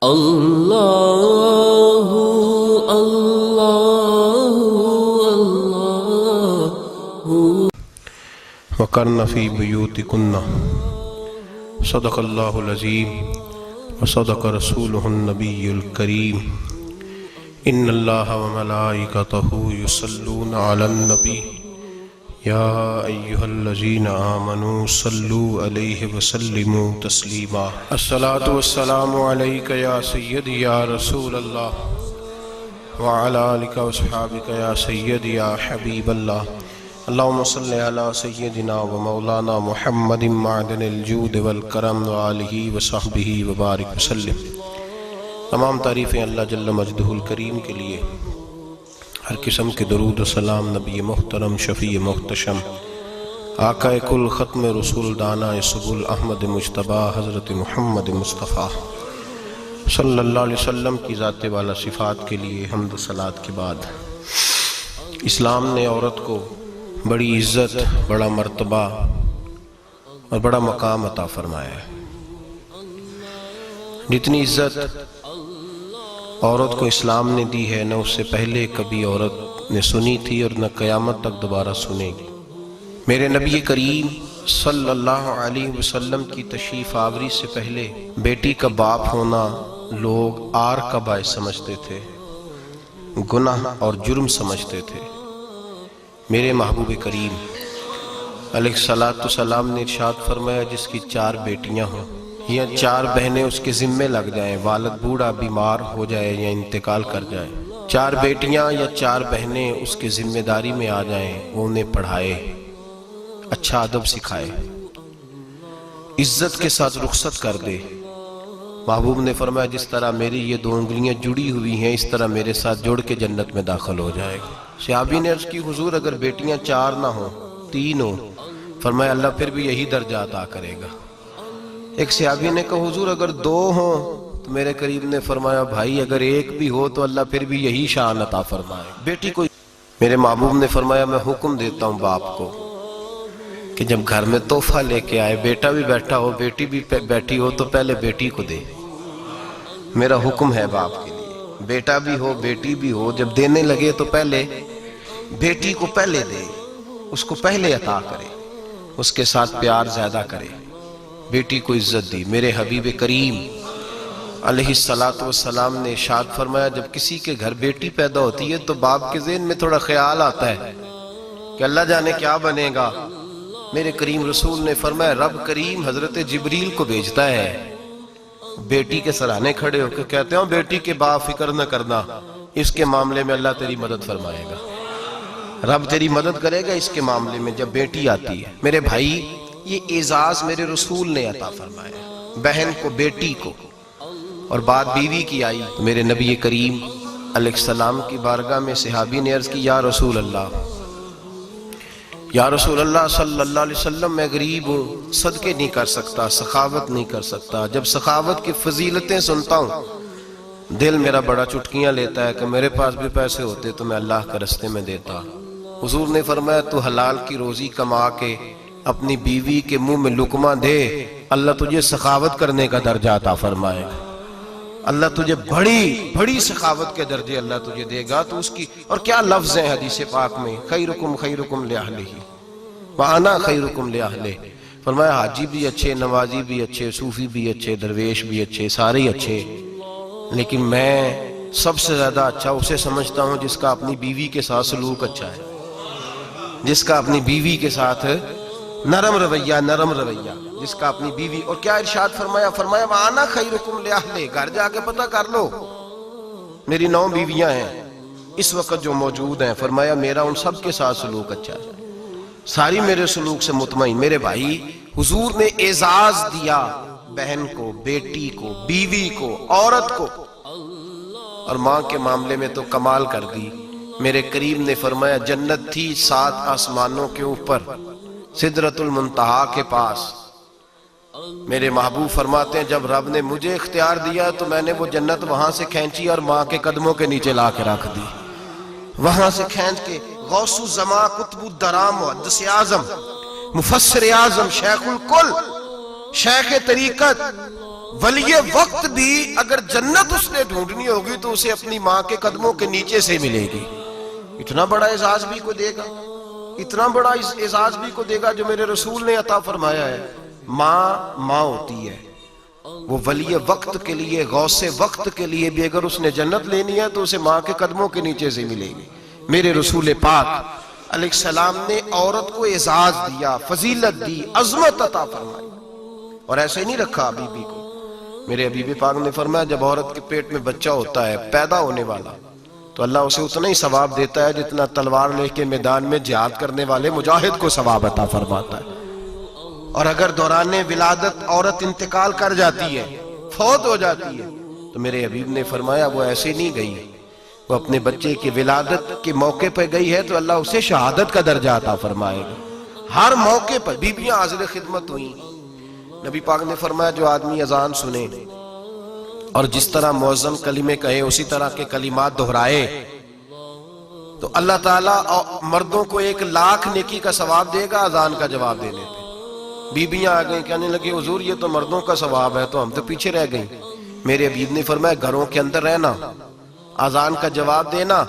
اللہ اللہ اللہ وقرن فی بیوتکن صدق اللہ العظیم وصدق رسولہ النبی الکریم ان اللہ وملائکتہ یصلون علی النبی یا ایہا الذین آمنوا صلوا علیہ وسلموا تسلیما الصلاة والسلام علیک یا سیدی یا رسول اللہ وعلی آلک واصحابک یا سیدی یا حبیب اللہ اللہم صلی علی سیدنا و مولانا محمد معدن الجود والکرم وآلہ وصحبہ وبارک وسلم۔ تمام تعریفیں اللہ جل مجدہ الکریم کے لیے، ہر قسم کے درود و سلام نبی محترم شفیع محتشم آقا کل ختم رسول دانا سبل احمد مجتبی حضرت محمد مصطفیٰ صلی اللہ علیہ وسلم کی ذات والا صفات کے لیے حمد و صلات کے بعد، اسلام نے عورت کو بڑی عزت، بڑا مرتبہ اور بڑا مقام عطا فرمایا ہے۔ جتنی عزت عورت کو اسلام نے دی ہے، نہ اس سے پہلے کبھی عورت نے سنی تھی اور نہ قیامت تک دوبارہ سنے گی۔ میرے نبی کریم صلی اللہ علیہ وسلم کی تشریف آوری سے پہلے بیٹی کا باپ ہونا لوگ آر کا باعث سمجھتے تھے، گناہ اور جرم سمجھتے تھے۔ میرے محبوب کریم علیہ السلام نے ارشاد فرمایا، جس کی 4 بیٹیاں ہوں یا 4 بہنیں اس کے ذمے لگ جائیں، والد بوڑھا بیمار ہو جائے یا انتقال کر جائے، 4 بیٹیاں یا 4 بہنیں اس کے ذمہ داری میں آ جائیں، وہ انہیں پڑھائے، اچھا ادب سکھائے، عزت کے ساتھ رخصت کر دے۔ محبوب نے فرمایا، جس طرح میری یہ 2 انگلیاں جڑی ہوئی ہیں، اس طرح میرے ساتھ جڑ کے جنت میں داخل ہو جائے گا۔ صحابی نے عرض کی، حضور اگر بیٹیاں 4 نہ ہوں، 3 ہوں، فرمایا اللہ پھر بھی یہی درجہ عطا کرے گا۔ ایک صحابی نے کہا، حضور اگر 2 ہوں، تو میرے کریم نے فرمایا، بھائی اگر 1 بھی ہو تو اللہ پھر بھی یہی شان عطا فرمائے بیٹی کو۔ میرے محبوب نے فرمایا، میں حکم دیتا ہوں باپ کو کہ جب گھر میں تحفہ لے کے آئے، بیٹا بھی بیٹھا ہو، بیٹی بھی بیٹھی ہو، تو پہلے بیٹی کو دے۔ میرا حکم ہے باپ کے لیے، بیٹا بھی ہو بیٹی بھی ہو، جب دینے لگے تو پہلے بیٹی کو پہلے دے، اس کو پہلے عطا کرے، اس کے ساتھ پیار زیادہ کرے، بیٹی کو عزت دی۔ میرے حبیب کریم علیہ السلام نے ارشاد فرمایا، جب کسی کے گھر بیٹی پیدا ہوتی ہے تو باپ کے ذہن میں تھوڑا خیال آتا ہے کہ اللہ جانے کیا بنے گا۔ میرے کریم رسول نے فرمایا، رب کریم حضرت جبریل کو بھیجتا ہے، بیٹی کے سرانے کھڑے ہو کے کہتے ہیں، بیٹی کے باپ فکر نہ کرنا، اس کے معاملے میں اللہ تیری مدد فرمائے گا، رب تیری مدد کرے گا اس کے معاملے میں جب بیٹی آتی ہے۔ میرے بھائی، یہ اعزاز میرے رسول نے عطا فرمایا، بہن کو، بیٹی کو، اور بات بیوی کی آئی۔ میرے نبی کریم علیہ السلام کی بارگاہ میں صحابی نے عرض کی، یا رسول اللہ صلی اللہ علیہ وسلم، میں غریب ہوں، صدقے نہیں کر سکتا، سخاوت نہیں کر سکتا۔ جب سخاوت کی فضیلتیں سنتا ہوں دل میرا بڑا چٹکیاں لیتا ہے کہ میرے پاس بھی پیسے ہوتے تو میں اللہ کے راستے میں دیتا۔ حضور نے فرمایا، تو حلال کی روزی کما کے اپنی بیوی کے منہ میں لقمہ دے، اللہ تجھے سخاوت کرنے کا درجہ عطا فرمائے گا، اللہ تجھے بڑی سخاوت کے درجے اللہ تجھے دے گا۔ تو اس کی، اور کیا لفظ ہیں حدیث پاک میں، خیرکم لأہلہ وأنا خیرکم لأہلہ۔ فرمایا حاجی بھی اچھے، نمازی بھی اچھے، صوفی بھی اچھے، درویش بھی اچھے، سارے اچھے، لیکن میں سب سے زیادہ اچھا اسے سمجھتا ہوں جس کا اپنی بیوی کے ساتھ سلوک اچھا ہے، جس کا اپنی بیوی کے ساتھ نرم رویہ، جس کا اپنی بیوی۔ اور کیا ارشاد فرمایا، وَأَنَا خَيْرُكُمْ لِأَهْلِي، گھر جا کے پتہ کر لو، میری 9 بیویاں ہیں اس وقت جو موجود ہیں، فرمایا میرا ان سب کے ساتھ سلوک اچھا ہے، ساری میرے سلوک سے مطمئن۔ میرے بھائی، حضور نے اعزاز دیا بہن کو، بیٹی کو، بیوی کو، عورت کو، اور ماں کے معاملے میں تو کمال کر دی۔ میرے کریم نے فرمایا، جنت تھی 7 آسمانوں کے اوپر، سدرۃ المنتہا کے پاس۔ میرے محبوب فرماتے ہیں، جب رب نے مجھے اختیار دیا تو میں نے وہ جنت وہاں سے کھینچی اور ماں کے قدموں کے نیچے لا کے رکھ دی، وہاں سے کھینچ کے۔ غوث الزمان، قطب الدرام، محدث اعظم، مفسر اعظم، شیخ الکل، شیخ طریقت، ولی وقت بھی اگر جنت اس نے ڈھونڈنی ہوگی تو اسے اپنی ماں کے قدموں کے نیچے سے ملے گی. اتنا بڑا اعزاز بھی کو دے گا, اتنا بڑا اعزاز بھی کو دے گا جو میرے رسول نے عطا فرمایا ہے. ماں ہوتی ہے, وہ ولی وقت کے لیے, غوث وقت کے لیے بھی اگر اس نے جنت لینی ہے تو اسے ماں کے قدموں کے نیچے سے ملے گی. میرے رسول پاک علیہ السلام نے عورت کو اعزاز دیا, فضیلت دی, عظمت عطا فرمائی, اور ایسے نہیں رکھا بی بی کو. میرے حبیب پاک نے فرمایا جب عورت کے پیٹ میں بچہ ہوتا ہے پیدا ہونے والا, تو اللہ اسے اتنا ہی ثواب دیتا ہے جتنا تلوار لے کے میدان میں جہاد کرنے والے مجاہد کو ثواب عطا فرماتا ہے. اور اگر دوران ولادت عورت انتقال کر جاتی ہے, فوت ہو جاتی ہے, تو میرے حبیب نے فرمایا وہ ایسے نہیں گئی, وہ اپنے بچے کی ولادت کے موقع پہ گئی ہے تو اللہ اسے شہادت کا درجہ عطا فرمائے گا. ہر موقع پر بیویاں حاضر خدمت ہوئیں. نبی پاک نے فرمایا جو آدمی اذان سنے اور جس طرح مؤذن کلمے کہے اسی طرح کے کلمات دہرائے تو اللہ تعالیٰ مردوں کو 1,00,000 نیکی کا ثواب دے گا اذان کا جواب دینے پہ. بیویاں آ گئیں, کہنے لگی حضور یہ تو مردوں کا ثواب ہے, تو ہم تو پیچھے رہ گئیں. میرے حبیب نے فرمایا گھروں کے اندر رہنا, اذان کا جواب دینا,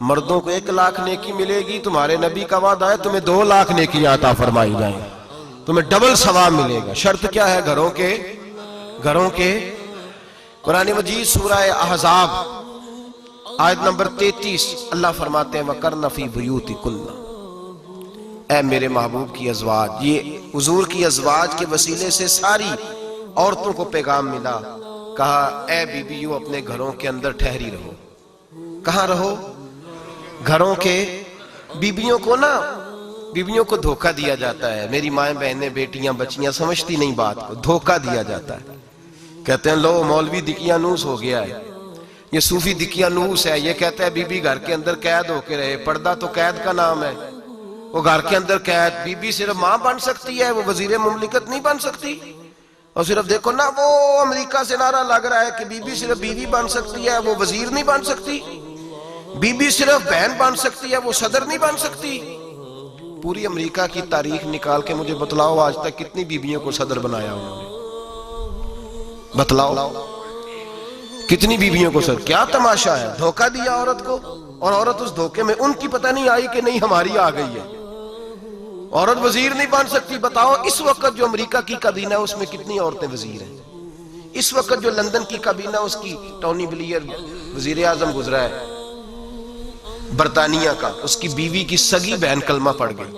مردوں کو 1,00,000 نیکی ملے گی. تمہارے نبی کا وعدہ ہے تمہیں 2,00,000 نیکیاں عطا فرمائی جائیں, تمہیں ڈبل ثواب ملے گا. شرط کیا ہے؟ گھروں کے قرآن مجید سورہ احزاب آیت نمبر 33 اللہ فرماتے ہیں وَقَرْنَ فِي بُيُوتِكُنَّ. اے میرے محبوب کی ازواج, یہ حضور کی ازواج کے وسیلے سے ساری عورتوں کو پیغام ملا. کہا اے بیویوں اپنے گھروں کے اندر ٹھہری رہو. کہاں رہو؟ گھروں کے. بیویوں کو دھوکہ دیا جاتا ہے. میری مائیں بہنیں بیٹیاں بچیاں سمجھتی نہیں بات کو, دھوکہ دیا جاتا ہے. کہتے ہیں لو مولوی دقیانوس ہو گیا ہے, یہ صوفی دقیانوس ہے, یہ کہتا ہے بی بی گھر کے اندر قید ہو کے رہے. پردہ تو قید کا نام ہے, وہ گھر کے اندر قید. بی بی صرف ماں بن سکتی ہے, وہ وزیر مملکت نہیں بن سکتی. اور صرف دیکھو نا وہ امریکہ سے نعرہ لگ رہا ہے کہ بی بی صرف بیوی بن سکتی ہے, وہ وزیر نہیں بن سکتی. بی بی صرف بہن بن سکتی ہے, وہ صدر نہیں بن سکتی. پوری امریکہ کی تاریخ نکال کے مجھے بتلاؤ آج تک کتنی بیویوں کو صدر بنایا انہوں نے؟ بتلاؤ کتنی بیویوں کو صدر. کیا تماشا ہے, دھوکہ دیا عورت کو, اور عورت اس دھوکے میں ان کی پتہ نہیں آئی کہ نہیں ہماری آ گئی ہے. عورت وزیر نہیں بن سکتی. بتاؤ اس وقت جو امریکہ کی کابینہ اس میں کتنی عورتیں وزیر ہیں؟ اس وقت جو لندن کی کابینہ اس کی ٹونی بلیئر وزیر اعظم گزرا ہے برطانیہ کا, اس کی بیوی کی سگی بہن کلمہ پڑھ گئی.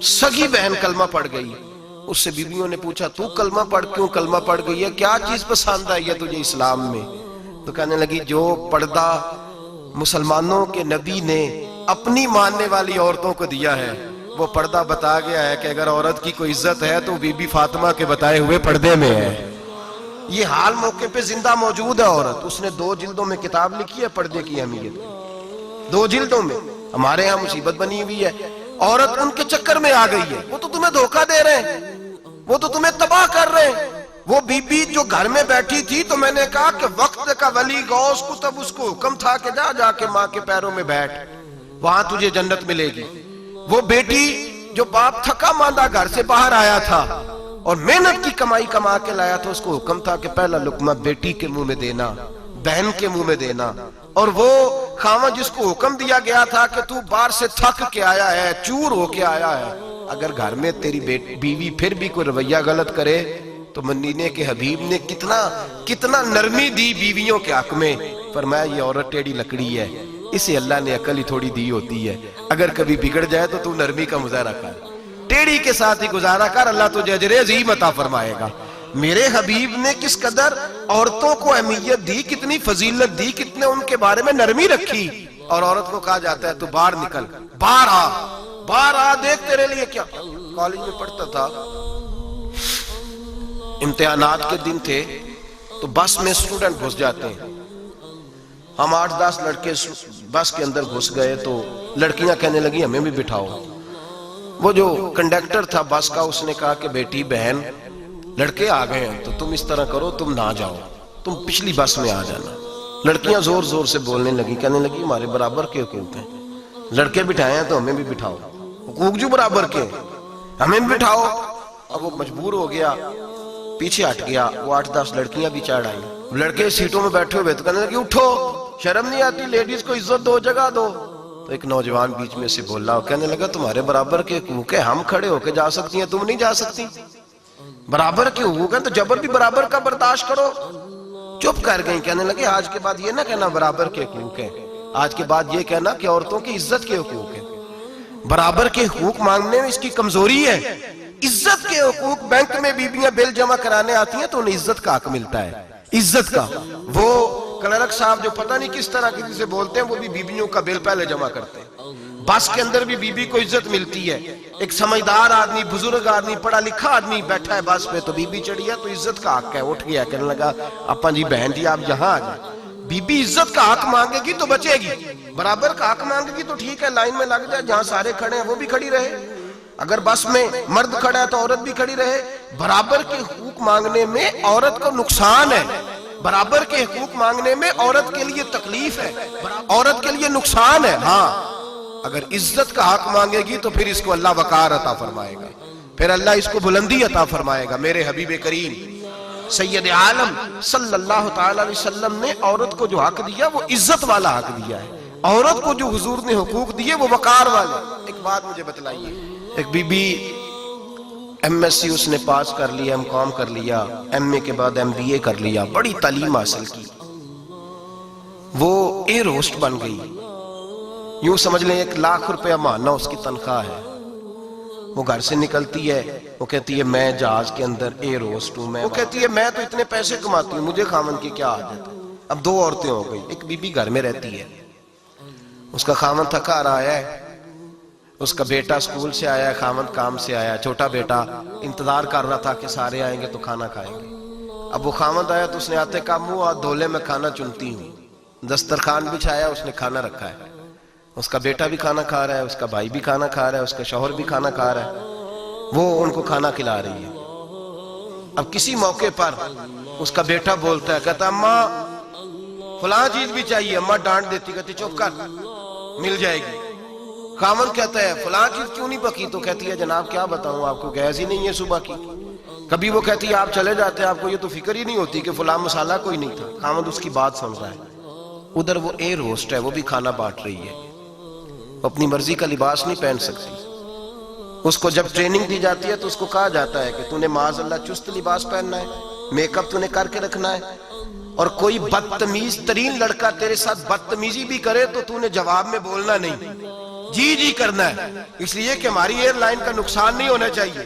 سگی بہن کلمہ پڑھ گئی. اس سے بیویوں نے پوچھا تو کلمہ پڑھ کیوں کلمہ پڑھ گئی ہے, کیا چیز پسند آئی ہے تجھے اسلام میں؟ تو کہنے لگی جو پردہ مسلمانوں کے نبی نے اپنی ماننے والی عورتوں کو دیا ہے وہ پردہ بتا گیا ہے کہ اگر عورت کی کوئی عزت ہے تو بی بی فاطمہ کے بتائے ہوئے پردے میں ہے. یہ حال موقع پہ زندہ موجود ہے عورت. اس نے 2 جلدوں میں کتاب لکھی ہے پردے کی اہمیت, 2 جلدوں میں. ہمارے ہاں مصیبت بنی ہوئی ہے, عورت ان کے چکر میں آ گئی ہے. وہ تو تمہیں دھوکہ دے رہے ہیں, وہ تو تمہیں تباہ کر رہے ہیں. وہ بی بی جو گھر میں بیٹھی تھی تو میں نے کہا کہ وقت کا ولی غوث کو تب اس کو حکم تھا کہ جا کے ماں کے پیروں میں بیٹھ, وہاں تجھے جنت ملے گی. وہ بیٹی جو باپ تھکا ماندہ گھر سے باہر آیا تھا اور محنت کی کمائی کما کے لایا تھا, اس کو حکم تھا کہ پہلا لقمہ بیٹی کے منہ میں دینا, بہن کے منہ میں دینا. اور وہ خاوند جس کو حکم دیا گیا تھا کہ تو باہر سے تھک کے آیا ہے, چور ہو کے آیا ہے, اگر گھر میں تیری بیوی پھر بھی کوئی رویہ غلط کرے تو مدینے کے حبیب نے کتنا نرمی دی بیویوں کے حق میں. فرمایا یہ عورت ٹیڑھی لکڑی ہے, اسے اللہ نے عقل ہی تھوڑی دی ہوتی ہے, اگر کبھی بگڑ جائے تو نرمی کا مظاہرہ کر, ٹیڑھی کے ساتھ ہی گزارا کر, اللہ تجھے اجر عظیم عطا فرمائے گا. میرے حبیب نے کس قدر عورتوں کو اہمیت دی, کتنی فضیلت دی, کتنے ان کے بارے میں نرمی رکھی. اور عورت کو کہا جاتا ہے تو باہر نکل, باہر آ, دیکھ تیرے لیے کیا. کالج میں پڑھتا تھا, امتحانات کے دن تھے تو بس میں اسٹوڈنٹ گھس جاتے ہیں. ہم 8-10 لڑکے بس کے اندر گھس گئے تو لڑکیاں کہنے لگی ہمیں بھی بٹھاؤ. وہ جو کنڈکٹر تھا بس کا اس نے کہا کہ بیٹی بہن لڑکے آ گئے ہیں تو تم اس طرح کرو, تم نہ جاؤ, تم پچھلی بس میں آ جانا. لڑکیاں زور زور سے بولنے لگی, کہنے لگی ہمارے برابر کے حقوق ہیں, لڑکے بٹھائے ہیں تو ہمیں بھی بٹھاؤ, حقوق جو برابر کے ہمیں بھی بٹھاؤ. اب وہ مجبور ہو گیا پیچھے ہٹ گیا. وہ 8-10 لڑکیاں بھی چڑھ آئیں. لڑکے سیٹوں میں بیٹھے ہوئے تو کہنے لگے اٹھو, شرم نہیں آتی, لیڈیز کو عزت دو, جگہ دو. تو ایک نوجوان بیچ میں سے بولا, کہنے لگا تمہارے برابر کے حقوق ہے, ہم کھڑے ہو کے جا سکتی ہیں, تم نہیں جا سکتی. برابر کے حقوق ہیں تو جبر بھی برابر کا برداشت کرو. چپ کر گئیں. کہنے لگے آج کے بعد یہ نہ کہنا برابر کے حقوق ہیں, آج کے بعد یہ کہنا کہ عورتوں کی عزت کے حقوق ہیں. برابر کے حقوق مانگنے میں اس کی کمزوری ہے. عزت کے حقوق, بینک میں بیویاں بل جمع کرانے آتی ہیں تو انہیں عزت کا حق ملتا ہے, عزت کا. وہ کلرک صاحب جو پتہ نہیں کس طرح کسی سے بولتے ہیں, وہ بھی بیویوں کا بل پہلے جمع کرتے ہیں. بس کے اندر بھی بیوی کو عزت ملتی ہے. ایک سمجھدار آدمی, بزرگ آدمی, پڑھا لکھا آدمی بیٹھا ہے بس پہ, تو بیوی چڑھی ہے تو عزت کا حق ہے. اٹھ گیا, کہنے لگا اپا جی بہن جی آپ یہاں آ جائیں. بیوی عزت کا حق مانگے گی تو بچے گی, برابر کا حق مانگے گی تو ٹھیک ہے, لائن میں لگ جائے, جہاں سارے کھڑے ہیں وہ بھی کھڑی رہے. اگر بس میں مرد کھڑا ہے تو عورت بھی کھڑی رہے. برابر کے حقوق مانگنے میں عورت کو نقصان ہے, برابر کے حقوق مانگنے میں عورت کے لیے تکلیف ہے, عورت کے لیے نقصان ہے. ہاں اگر عزت کا حق مانگے گی تو پھر اس کو اللہ وقار عطا فرمائے گا, پھر اللہ اس کو بلندی عطا فرمائے گا. میرے حبیب کریم سید عالم صلی اللہ تعالی علیہ وسلم نے عورت کو جو حق دیا وہ عزت والا حق دیا ہے. عورت کو جو حضور نے حقوق دیے وہ وقار والے. ایک بات مجھے بتلائیے, ایک B B M S C اس نے پاس کر لیا, ایم کام کر لیا, ایم اے کے بعد ایم بی اے کر لیا, بڑی تعلیم حاصل کی, وہ ایئر ہوسٹ بن گئی. یوں سمجھ لیں 1 لاکھ روپیہ ماہانہ اس کی تنخواہ ہے. وہ گھر سے نکلتی ہے, وہ کہتی ہے میں جہاز کے اندر ایئر ہوسٹ ہوں. وہ کہتی ہے میں تو اتنے پیسے کماتی ہوں, مجھے خامن کی کیا عادت ہے. اب 2 عورتیں ہو گئی. ایک بی بی گھر میں رہتی ہے, اس کا خامن تھکا رہا ہے, اس کا بیٹا سکول سے آیا ہے, خامن کام سے آیا, چھوٹا بیٹا انتظار کر رہا تھا کہ سارے آئیں گے تو کھانا کھائیں گے. اب وہ خامن آیا تو اس نے آتے کا منہ ہاتھ دھو لے, میں کھانا چنتی ہوں. دسترخوان بچھایا, اس نے کھانا رکھا ہے, اس کا بیٹا بھی کھانا کھا رہا ہے, اس کا بھائی بھی کھانا کھا رہا ہے, اس کا شوہر بھی کھانا کھا رہا ہے, وہ ان کو کھانا کھلا رہی ہے. اب کسی موقع پر اس کا بیٹا بولتا ہے, کہتا اماں فلاں چیز بھی چاہیے. اماں ڈانٹ دیتی, کہتی چپ کر, مل جائے گی. خامن کہتا ہے فلاں چیز کیوں نہیں پکی, تو کہتی ہے جناب کیا بتاؤں آپ کو, گیس ہی نہیں ہے صبح کی. کبھی وہ کہتی ہے آپ چلے جاتے ہیں, آپ کو یہ تو فکر ہی نہیں ہوتی کہ فلاں مسالہ کوئی نہیں تھا. خامن اس کی بات سن رہا ہے. ادھر وہ ایئر ہوسٹ ہے, وہ بھی کھانا بانٹ رہی ہے, اپنی مرضی کا لباس نہیں پہن سکتی. اس کو جب ٹریننگ دی جاتی ہے تو اس کو کہا جاتا ہے کہ تو نے معاذ اللہ چست لباس پہننا ہے, میک اپ تو نے کر کے رکھنا ہے, اور کوئی بدتمیز ترین لڑکا تیرے ساتھ بدتمیزی بھی کرے تو تو نے جواب میں بولنا نہیں, جی جی کرنا ہے, اس لیے کہ ہماری ایئر لائن کا نقصان نہیں ہونا چاہیے.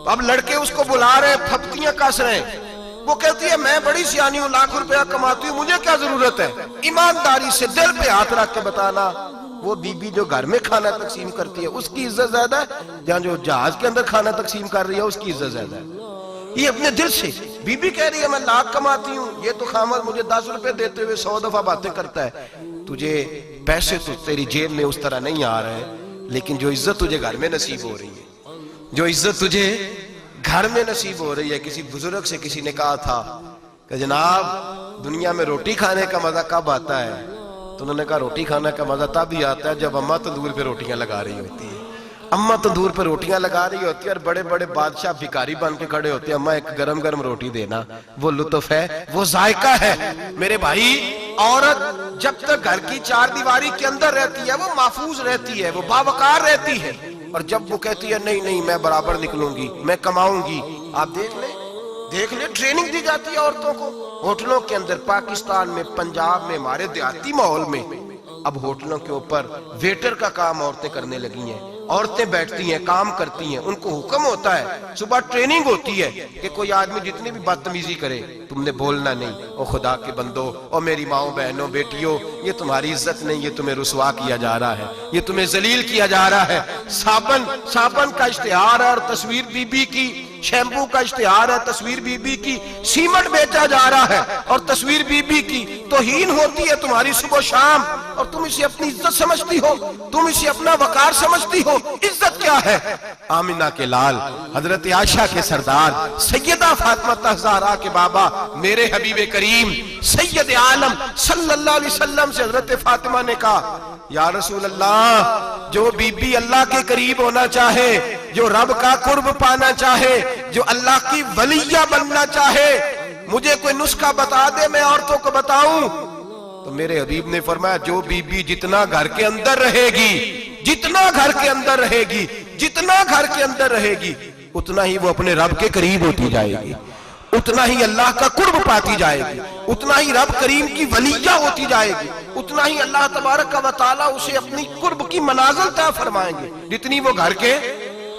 اب لڑکے اس کو بلا رہے ہیں, پھپتیاں کس رہے ہیں. وہ کہتی ہے میں بڑی سیانی ہوں, 1 لاکھ روپیہ کماتی ہوں, مجھے کیا ضرورت ہے. ایمانداری سے دل پہ ہاتھ رکھ کے بتانا, وہ بی بی جو گھر میں کھانا تقسیم کرتی ہے اس کی عزت زیادہ ہے, یا جو جہاز کے اندر کھانا تقسیم کر رہی ہے اس کی عزت زیادہ ہے. یہ اپنے دل سے بی بی کہہ رہی ہے میں 1 لاکھ کماتی ہوں, یہ تو خامد مجھے 10 روپے دیتے ہوئے 100 دفعہ باتیں کرتا ہے. تجھے پیسے تو تیری جیب میں اس طرح نہیں آ رہے, لیکن جو عزت تجھے گھر میں نصیب ہو رہی ہے, جو عزت تجھے گھر میں نصیب ہو رہی ہے. کسی بزرگ سے کسی نے کہا تھا کہ جناب دنیا میں روٹی کھانے کا مزہ کب آتا ہے, تو انہوں نے کہا روٹی کھانے کا مزہ تب ہی آتا ہے جب اماں تندور پہ روٹیاں لگا رہی ہوتی ہے. اماں تندور پہ روٹیاں لگا رہی ہوتی ہے اور بڑے بڑے بادشاہ بھکاری بن کے کھڑے ہوتے ہیں, اماں ایک گرم گرم روٹی دینا. وہ لطف ہے, وہ ذائقہ ہے. میرے بھائی عورت جب تک گھر کی 4 دیواری کے اندر رہتی ہے وہ محفوظ رہتی ہے, وہ باوقار رہتی ہے. اور جب وہ کہتی ہے نہیں نہیں میں برابر نکلوں گی, میں کماؤں گی, آپ دیکھ لیں ٹریننگ دی جاتی ہے عورتوں کو ہوٹلوں کے اندر. پاکستان میں, پنجاب میں, ہمارے دیہاتی ماحول میں اب ہوٹلوں کے اوپر ویٹر کا کام عورتیں کرنے لگی ہیں. عورتیں بیٹھتی ہیں, کام کرتی ہیں, ان کو حکم ہوتا ہے, صبح ٹریننگ ہوتی ہے کہ کوئی آدمی جتنی بھی بدتمیزی کرے تم نے بولنا نہیں. او خدا کے بندو, او میری ماؤں بہنوں بیٹیوں, یہ تمہاری عزت نہیں, یہ تمہیں رسوا کیا جا رہا ہے, یہ تمہیں ذلیل کیا جا رہا ہے. صابن کا اشتہار ہے اور تصویر بی بی کی, شیمپو کا اشتہار ہے, تصویر بی بی کی, سیمنٹ بیچا جا رہا ہے اور تصویر بی بی کی. توہین ہوتی ہے تمہاری صبح و شام, اور تم اسے اپنی عزت سمجھتی ہو, تم اسے اپنا وقار سمجھتی ہو. عزت کیا ہے؟ آمنہ کے لال, حضرت عائشہ کے سردار, سیدہ فاطمہ زہرا کے بابا, میرے حبیب کریم سید عالم صلی اللہ علیہ وسلم سے حضرت فاطمہ نے کہا یا رسول اللہ, جو بی بی اللہ کے قریب ہونا چاہے, جو رب کا قرب پانا چاہے، جو اللہ کی ولیہ بننا چاہے، مجھے کوئی نسخہ بتا دے میں عورتوں کو بتاؤں، تو میرے حبیب نے فرمایا جو بی بی جتنا گھر کے اندر رہے گی، جتنا گھر کے اندر رہے گی، جتنا گھر کے اندر رہے گی، اتنا ہی وہ اپنے رب کے قریب ہوتی جائے گی، اتنا ہی اللہ کا قرب پاتی جائے گی، اتنا ہی رب کریم کی ولیہ ہوتی جائے گی، اتنا ہی اللہ تبارک و تعالیٰ اسے اپنی قرب کی منازل طے فرمائیں گے۔ جتنی وہ گھر کے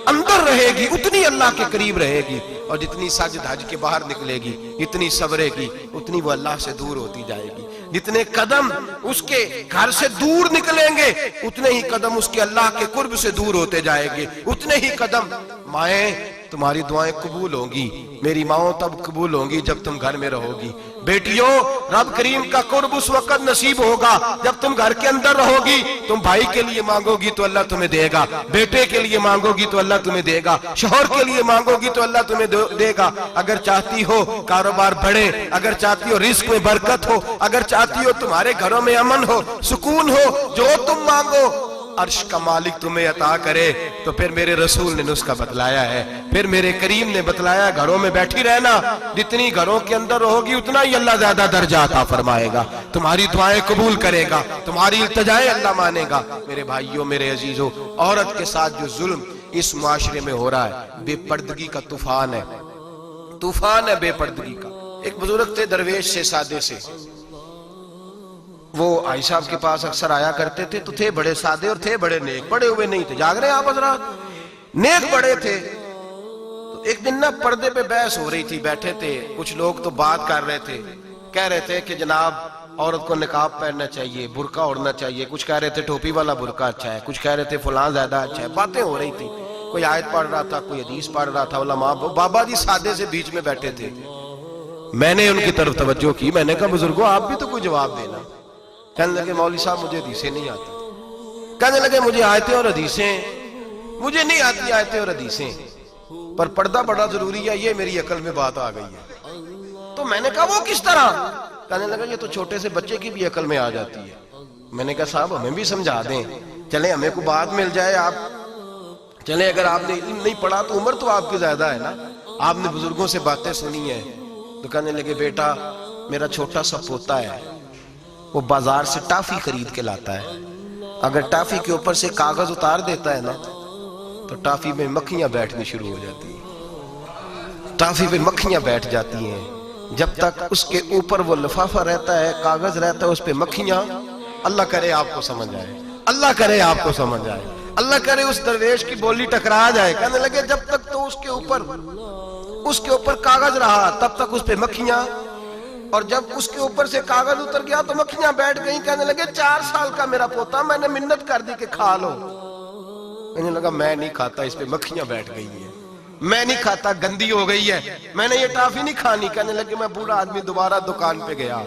اندر رہے گی اتنی اللہ کے قریب رہے گی، اور جتنی سج دھج کے باہر نکلے گی، جتنی صبرے گی، اتنی وہ اللہ سے دور ہوتی جائے گی۔ جتنے قدم اس کے گھر سے دور نکلیں گے اتنے ہی قدم اس کے اللہ کے قرب سے دور ہوتے جائیں گے، اتنے ہی قدم۔ مائیں تمہاری دعائیں قبول ہوں گی، میری ماؤں تب قبول ہوں گی جب تم گھر میں رہو گی۔ بیٹیوں رب کریم کا قرب اس وقت نصیب ہوگا جب تم گھر کے اندر رہو گی۔ تم بھائی کے لیے مانگو گی تو اللہ تمہیں دے گا، بیٹے کے لیے مانگو گی تو اللہ تمہیں دے گا، شوہر کے لیے مانگو گی تو اللہ تمہیں دے گا۔ اگر چاہتی ہو کاروبار بڑھے، اگر چاہتی ہو رزق میں برکت ہو، اگر چاہتی ہو تمہارے گھروں میں امن ہو، سکون ہو، جو تم مانگو عرش کا مالک تمہیں عطا کرے۔ تو پھر میرے رسول نے نسخہ بتلایا ہے، پھر میرے کریم نے بتلایا گھروں میں بیٹھی رہنا، جتنی گھروں کے اندر رہوگی اتنا ہی اللہ زیادہ درجہ عطا فرمائے گا، تمہاری دعائیں قبول کرے گا، تمہاری التجائیں اللہ مانے گا۔ میرے بھائیوں میرے عزیزوں، عورت کے ساتھ جو ظلم اس معاشرے میں ہو رہا ہے، بے پردگی کا طوفان ہے، طوفان ہے بے پردگی کا۔ ایک بزرگ تھے درویش سے، سادے سے، وہ آئی صاحب کے پاس اکثر آیا کرتے تھے، تو تھے بڑے سادے اور تھے بڑے نیک، بڑے ہوئے نہیں تھے، جاگ رہے ہیں آپ حضرات، نیک بڑے تھے۔ تو ایک دن نا پردے پہ بحث ہو رہی تھی، بیٹھے تھے کچھ لوگ تو بات کر رہے تھے، کہہ رہے تھے کہ جناب عورت کو نقاب پہننا چاہیے، برقع اوڑھنا چاہیے، کچھ کہہ رہے تھے ٹوپی والا برقع اچھا ہے، کچھ کہہ رہے تھے فلاں زیادہ اچھا ہے، باتیں ہو رہی تھی، کوئی آیت پڑھ رہا تھا، کوئی حدیث پڑھ رہا تھا، علماء بابا جی سادے سے بیچ میں بیٹھے تھے۔ میں نے ان کی طرف توجہ کی، میں نے کہا بزرگوں آپ بھی تو کوئی جواب دینا۔ کہنے لگے مولوی صاحب مجھے حدیثیں نہیں آتی، کہنے لگے مجھے آیتیں اور حدیثیں مجھے نہیں آتی، آیتیں اور حدیثیں، پر پردہ بڑا ضروری ہے، یہ میری عقل میں بات آ گئی ہے۔ تو میں نے کہا وہ کس طرح؟ کہنے لگا یہ تو چھوٹے سے بچے کی بھی عقل میں آ جاتی ہے۔ میں نے کہا صاحب ہمیں بھی سمجھا دیں، چلیں ہمیں کو بات مل جائے، آپ چلیں، اگر آپ نے علم نہیں پڑھا تو عمر تو آپ کی زیادہ ہے نا، آپ نے بزرگوں سے باتیں سنی ہیں۔ تو کہنے لگے بیٹا میرا چھوٹا سا پوتا ہے، وہ بازار سے ٹافی خرید کے لاتا ہے، اگر ٹافی کے اوپر سے کاغذ اتار دیتا ہے نا تو ٹافی میں مکھیاں بیٹھنی شروع ہو جاتی ہیں، ٹافی پہ مکھیاں بیٹھ جاتی ہیں، جب تک اس کے اوپر وہ لفافہ رہتا ہے، کاغذ رہتا ہے، اس پہ مکھیاں، اللہ کرے آپ کو سمجھ آئے، اللہ کرے آپ کو سمجھ آئے، اللہ کرے اس درویش کی بولی ٹکرا جائے۔ کہنے لگے جب تک تو اس کے اوپر کاغذ رہا تب تک اس پہ مکھیاں، اور جب اس کے اوپر سے کاغذ اتر گیا تو مکھیاں بیٹھ گئیں۔ کہنے لگے 4 سال کا میرا پوتا، میں نے منت کر دی کہ کھا لو، کہنے لگا میں نہیں کھاتا، اس پہ مکھیاں بیٹھ گئی ہیں، میں نہیں کھاتا، گندی ہو گئی ہے، میں نے یہ ٹافی نہیں کھانی۔ کہنے لگے میں بوڑھا آدمی دوبارہ دکان پہ گیا،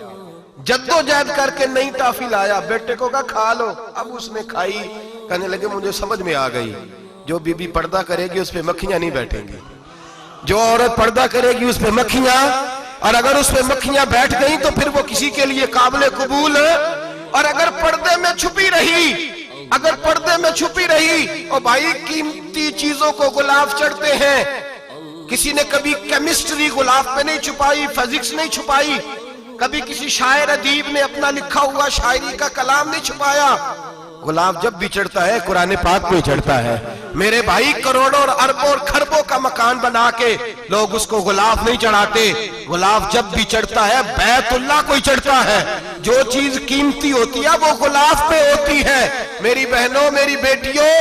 جدوجہد کر کے نئی ٹافی لایا، بیٹے کو کہا کھا لو، اب اس نے کھائی۔ کہنے لگے مجھے سمجھ میں آ گئی، جو بی بی پردہ کرے گی اس پہ مکھیاں نہیں بیٹھیں گی، جو عورت پردہ کرے گی اس پہ مکھیاں، اور اگر اس پہ مکھیاں بیٹھ گئیں تو پھر وہ کسی کے لیے قابل قبول ہے۔ اور اگر پردے میں چھپی رہی، اور بھائی قیمتی چیزوں کو غلاف چڑھتے ہیں، کسی نے کبھی کیمسٹری غلاف پہ نہیں چھپائی، فزکس نہیں چھپائی، کبھی کسی شاعر ادیب نے اپنا لکھا ہوا شاعری کا کلام نہیں چھپایا، غلاف جب بھی چڑھتا ہے قرآن پاک پہ چڑھتا ہے۔ میرے بھائی کروڑوں اور اربوں اور خربوں کا مکان بنا کے لوگ اس کو غلاف نہیں چڑھاتے، غلاف جب بھی چڑھتا ہے بیت اللہ کو ہی چڑھتا ہے۔ جو چیز قیمتی ہوتی ہے وہ غلاف پہ ہوتی ہے۔ میری بہنوں میری بیٹیوں،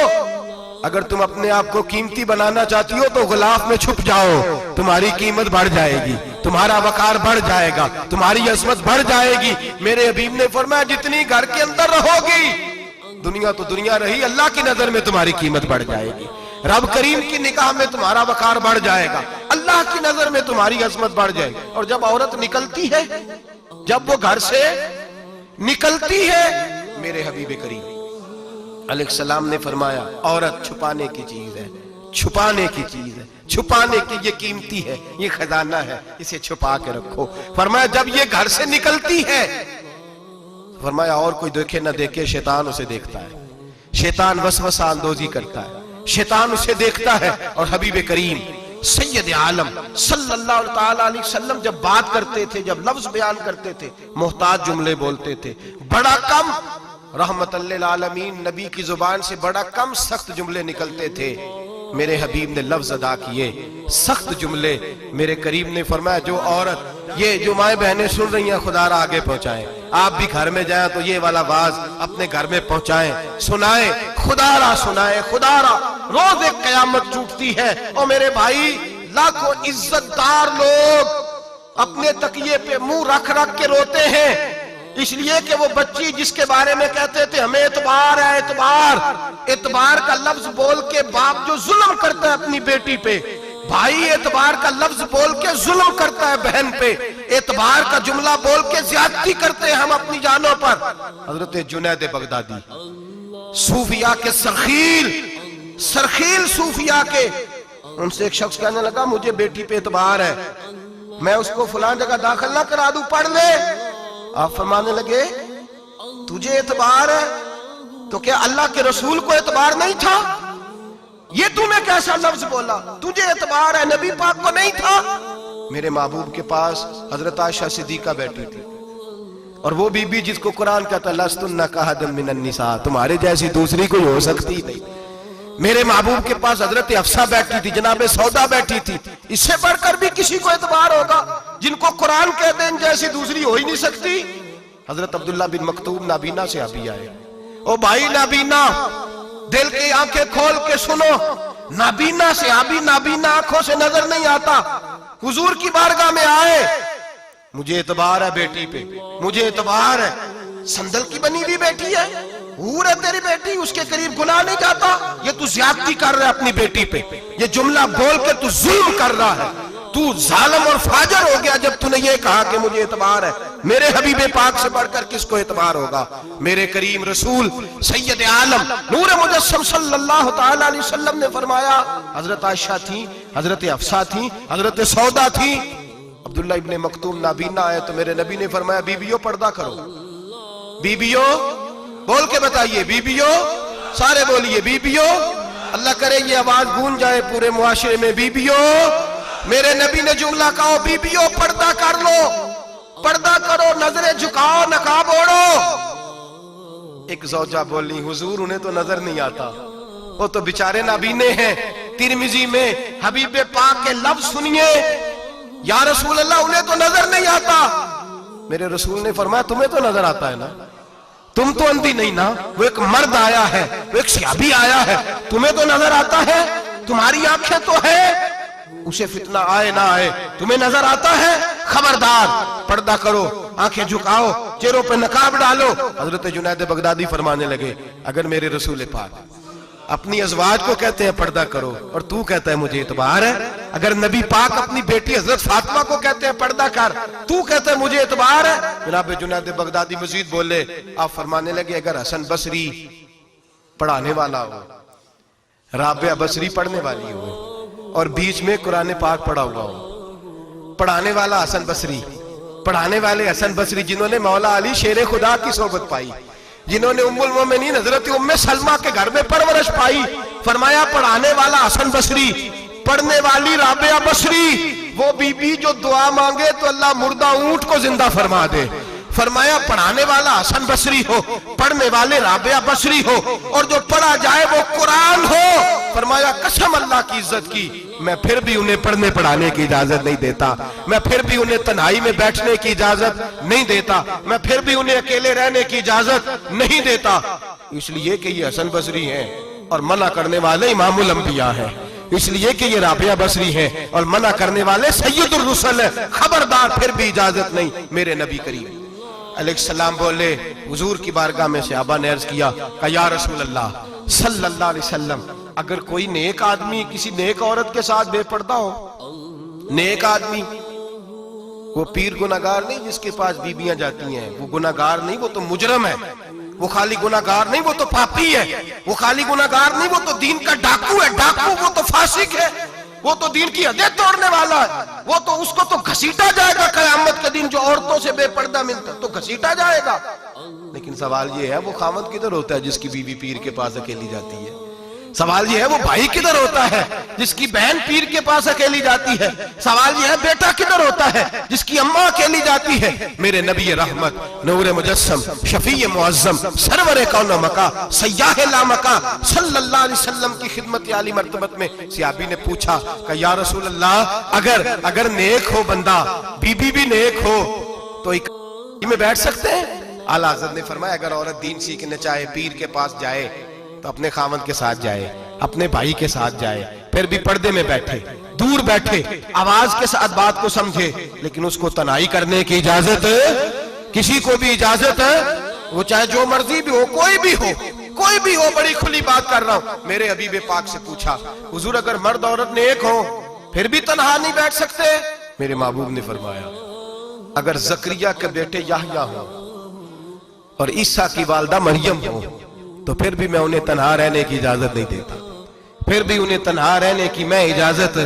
اگر تم اپنے آپ کو قیمتی بنانا چاہتی ہو تو غلاف میں چھپ جاؤ، تمہاری قیمت بڑھ جائے گی، تمہارا وقار بڑھ جائے گا، تمہاری عظمت بڑھ جائے گی۔ میرے حبیب نے فرمایا جتنی گھر کے اندر رہو گی، دنیا تو دنیا رہی، اللہ کی نظر میں تمہاری قیمت بڑھ جائے گی، رب کریم کی نگاہ میں تمہارا وقار بڑھ جائے گا، اللہ کی نظر میں تمہاری عظمت بڑھ جائے گی۔ اور جب عورت نکلتی ہے، جب وہ گھر سے نکلتی ہے، میرے حبیب کریم علیہ السلام نے فرمایا عورت چھپانے کی چیز ہے، چھپانے کی چیز ہے، چھپانے کی، یہ قیمتی ہے، یہ خزانہ ہے، اسے چھپا کے رکھو۔ فرمایا جب یہ گھر سے نکلتی ہے، فرمایا اور کوئی دیکھے نہ دیکھے شیطان اسے دیکھتا ہے، شیطان وسوسہ اندوزی کرتا ہے، شیطان اسے دیکھتا ہے، اور حبیب کریم سید عالم صلی اللہ تعالی علیہ وسلم جب بات کرتے تھے، جب لفظ بیان کرتے تھے، محتاج جملے بولتے تھے، بڑا کم، رحمت للعالمین نبی کی زبان سے بڑا کم سخت جملے نکلتے تھے، میرے حبیب نے لفظ ادا کیے سخت جملے۔ میرے کریم نے فرمایا جو عورت، یہ جو مائیں بہنیں سن رہی ہیں خدا را آگے پہنچائیں، آپ بھی گھر میں جائیں تو یہ والا باز اپنے گھر میں پہنچائیں، سنائیں، خدا را سنائیں، خدا را۔ روز ایک قیامت ٹوٹتی ہے، اور میرے بھائی لاکھوں عزت دار لوگ اپنے تکیے پہ منہ رکھ رکھ کے روتے ہیں، اس لیے کہ وہ بچی جس کے بارے میں کہتے تھے ہمیں اعتبار ہے، اعتبار کا لفظ بول کے باپ جو ظلم کرتا ہے اپنی بیٹی پہ، بھائی اعتبار کا لفظ بول کے ظلم کرتا ہے بہن پہ، اعتبار کا جملہ بول کے زیادتی کرتے ہیں ہم اپنی جانوں پر۔ حضرت جنید بغدادی صوفیاء کے سرخیل صوفیاء کے، ان سے ایک شخص کہنے لگا مجھے بیٹی پہ اعتبار ہے، میں اس کو فلاں جگہ داخل نہ کرا دوں، پڑھ لے۔ آپ فرمانے لگے تجھے اعتبار ہے تو کیا اللہ کے رسول کو اعتبار نہیں تھا؟ یہ تو نے کیسا لفظ بولا؟ تجھے اعتبار ہے، نبی پاک کو نہیں تھا؟ میرے محبوب کے پاس حضرت عائشہ صدیقہ بیٹھی تھی، اور وہ بی بی جس کو قرآن کہتا لستن کاحد من النساء، تمہارے جیسی دوسری کوئی ہو سکتی نہیں۔ میرے محبوب کے پاس حضرت حفصہ بیٹھی تھی، جناب سودا بیٹھی تھی، اس سے بڑھ کر بھی کسی کو اعتبار ہوگا؟ جن کو قرآن کہتے ہیں جیسی دوسری ہو ہی نہیں سکتی۔ حضرت عبداللہ بن مکتوم نابینا سے ابھی آئے، او بھائی نابینا دل کی آنکھیں کھول کے سنو، نابینا سے ابھی نابینا آنکھوں سے نظر نہیں آتا، حضور کی بارگاہ میں آئے، مجھے اعتبار ہے بیٹی پہ، مجھے اعتبار ہے، سندل کی بنی ہوئی بیٹی ہے، حور ہے تیری بیٹی، اس کے قریب گناہ نہیں جاتا، یہ تو زیادتی کر رہا ہے اپنی بیٹی پہ، یہ جملہ بول کے تو ظلم کر رہا ہے، تو ظالم اور فاجر ہو گیا جب تو نے یہ کہا کہ مجھے اعتبار ہے۔ میرے حبیب پاک سے بڑھ کر کس کو اعتبار ہوگا؟ میرے کریم رسول سید عالم نور مجسم صلی اللہ تعالی علیہ وسلم نے فرمایا، حضرت عائشہ تھی، حضرت حفصہ تھی، حضرت سودا تھی، عبداللہ ابن مکتوم نابینا آئے تو میرے نبی نے فرمایا بیویوں پردہ کرو، بیویوں بول کے بتائیے، بیویوں سارے بولیے، بیویوں، اللہ کرے یہ آواز گونج جائے پورے معاشرے میں، بیویوں۔ میرے نبی نے جملہ کہا بیویوں پردہ کر لو، پردہ کرو، نظریں جھکاؤ، نقاب اوڑھو۔ ایک زوجہ بولی حضور انہیں تو نظر نہیں آتا، وہ تو بیچارے نابینے ہیں۔ ترمذی میں حبیب پاک کے لفظ سنیے، یا رسول اللہ انہیں تو نظر نہیں آتا۔ میرے رسول نے فرمایا تمہیں تو نظر آتا ہے نا، تم تو اندھی نہیں نا، وہ ایک مرد آیا ہے، وہ ایک صحابی آیا ہے، تمہیں تو نظر آتا ہے، تمہاری آنکھیں تو ہے، اسے فتنہ آئے نہ آئے تمہیں نظر آتا ہے، خبردار پردہ کرو، آنکھیں جھکاؤ، چہروں پہ نقاب ڈالو۔ حضرت جنید بغدادی فرمانے لگے اگر میرے رسول پاک اپنی ازواج کو کہتے ہیں پردہ کرو اور تو کہتا ہے مجھے اعتبار ہے، اگر نبی پاک اپنی بیٹی حضرت فاطمہ کو کہتے ہیں پردہ کر، تو کہتا ہے مجھے اعتبار ہے۔ جناب جنید بغدادی مزید بولے، آپ فرمانے لگے اگر حسن بصری پڑھانے والا ہو، رابعہ بصری پڑھنے والی ہو، اور بیچ میں قرآن پاک پڑھا ہوا ہو، پڑھانے والا حسن بصری، پڑھانے والے حسن بصری جنہوں نے مولا علی شیر خدا کی صحبت پائی، جنہوں نے ام المومنین حضرت ام سلمہ کے گھر میں پرورش پائی، فرمایا پڑھانے والا حسن بصری، پڑھنے والی رابعہ بصری، وہ بی بی جو دعا مانگے تو اللہ مردہ اونٹ کو زندہ فرما دے۔ فرمایا پڑھانے والا حسن بصری ہو، پڑھنے والے رابعہ بصری ہو، اور جو پڑھا جائے وہ قرآن ہو۔ فرمایا قسم اللہ کی عزت کی میں پھر بھی انہیں پڑھنے پڑھانے کی اجازت نہیں دیتا، میں پھر بھی انہیں تنہائی میں بیٹھنے کی اجازت نہیں دیتا، میں پھر بھی انہیں اکیلے رہنے کی اجازت نہیں دیتا، اس لیے کہ یہ حسن بصری ہیں اور منع کرنے والے امام الانبیاء ہیں، اس لیے کہ یہ رابعہ بصری ہیں اور منع کرنے والے سید الرسل ہیں، خبردار پھر بھی اجازت نہیں۔ میرے نبی کریم علیہ السلام بولے، حضور کی بارگاہ میں صحابہ نے عرض کیا کہ یا رسول اللہ صلی اللہ علیہ وسلم اگر کوئی نیک آدمی کسی نیک عورت کے ساتھ بے پردہ ہو، نیک آدمی وہ پیر گناہگار نہیں جس کے پاس بیویاں جاتی ہیں، وہ گناہگار نہیں، وہ تو مجرم ہے، وہ خالی گناہگار نہیں، وہ تو پاپی ہے، وہ خالی گناہگار نہیں، وہ تو دین کا ڈاکو ہے، ڈاکو وہ تو فاسق ہے، وہ تو دین کی حدیں توڑنے والا ہے، وہ تو اس کو تو گھسیٹا جائے گا قیامت کے دن، جو عورتوں سے بے پردہ ملتا تو گھسیٹا جائے گا۔ لیکن سوال یہ ہے وہ خامد کدھر ہوتا ہے جس کی بیوی پیر کے پاس اکیلی جاتی ہے؟ سوال یہ ہے وہ بھائی کدھر ہوتا ہے جس کی بہن پیر کے پاس اکیلی جاتی ہے؟ سوال یہ ہے بیٹا کدھر ہوتا ہے جس کی اماں اکیلی جاتی ہے؟ میرے نبی رحمت، نور مجسم، شفیع معظم، سرور کون مکا، سیاح لامکا صلی اللہ علیہ وسلم کی خدمت عالی مرتبت میں صحابی نے پوچھا کہ یا رسول اللہ اگر نیک ہو بندہ، بی بی بھی نیک ہو تو ایک میں بیٹھ سکتے ہیں؟ اعلیٰ حضرت نے فرمایا اگر عورت دین سیکھنے چاہے پیر کے پاس جائے تو اپنے خاوند کے ساتھ جائے، اپنے بھائی کے ساتھ جائے، پھر بھی پردے میں بیٹھے، دور بیٹھے، آواز کے ساتھ بات کو سمجھے، لیکن اس کو تنہائی کرنے کی اجازت ہے؟ کسی کو بھی اجازت ہے؟ وہ چاہے جو مرضی بھی ہو، کوئی بھی ہو، بڑی کھلی بات کر رہا ہوں۔ میرے حبیب پاک سے پوچھا حضور اگر مرد عورت نیک ہو پھر بھی تنہا نہیں بیٹھ سکتے؟ میرے محبوب نے فرمایا اگر زکریا کے بیٹے یحییٰ ہو اور عیسیٰ کی والدہ مریم ہو تو پھر بھی میں انہیں تنہا رہنے کی اجازت نہیں دیتا، پھر بھی انہیں تنہا رہنے کی میں اجازت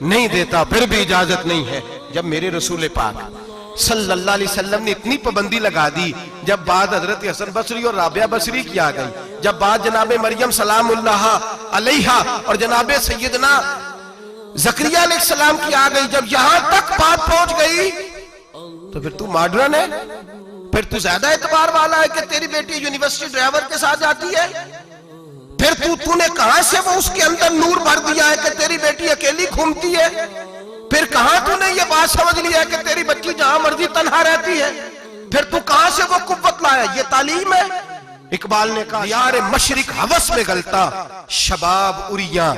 نہیں دیتا، پھر بھی اجازت نہیں ہے۔ جب میرے رسول پاک صلی اللہ علیہ وسلم نے اتنی پابندی لگا دی، جب بات حضرت حسن بصری اور رابعہ بصری کی آ گئی، جب بات جناب مریم سلام اللہ علیہا اور جناب سیدنا زکریہ علیہ السلام کی آ گئی، جب یہاں تک بات پہنچ گئی تو پھر تو ماڈرن ہے، پھر تو زیادہ اعتبار والا ہے کہ تیری بیٹی یونیورسٹی ڈرائیور کے ساتھ جاتی ہے؟ پھر تو نے کہاں سے وہ اس کے اندر نور بھر دیا ہے کہ تیری بیٹی اکیلی گھومتی ہے؟ پھر کہاں تو نے یہ بات سمجھ لیا ہے کہ تیری بچی جہاں مرضی تنہا رہتی ہے؟ پھر تو کہاں سے وہ قوت لایا؟ یہ تعلیم ہے؟ اقبال نے کہا یار مشرق ہوس میں گلتا، شباب اریاں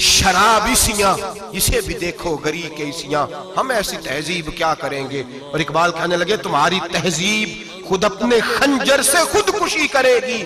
شراب عیسیاں، اسے بھی دیکھو گری کے عیسیاں، ہم ایسی تہذیب کیا کریں گے؟ اور اقبال کہنے لگے تمہاری تہذیب خود اپنے خنجر سے خودکشی کرے گی،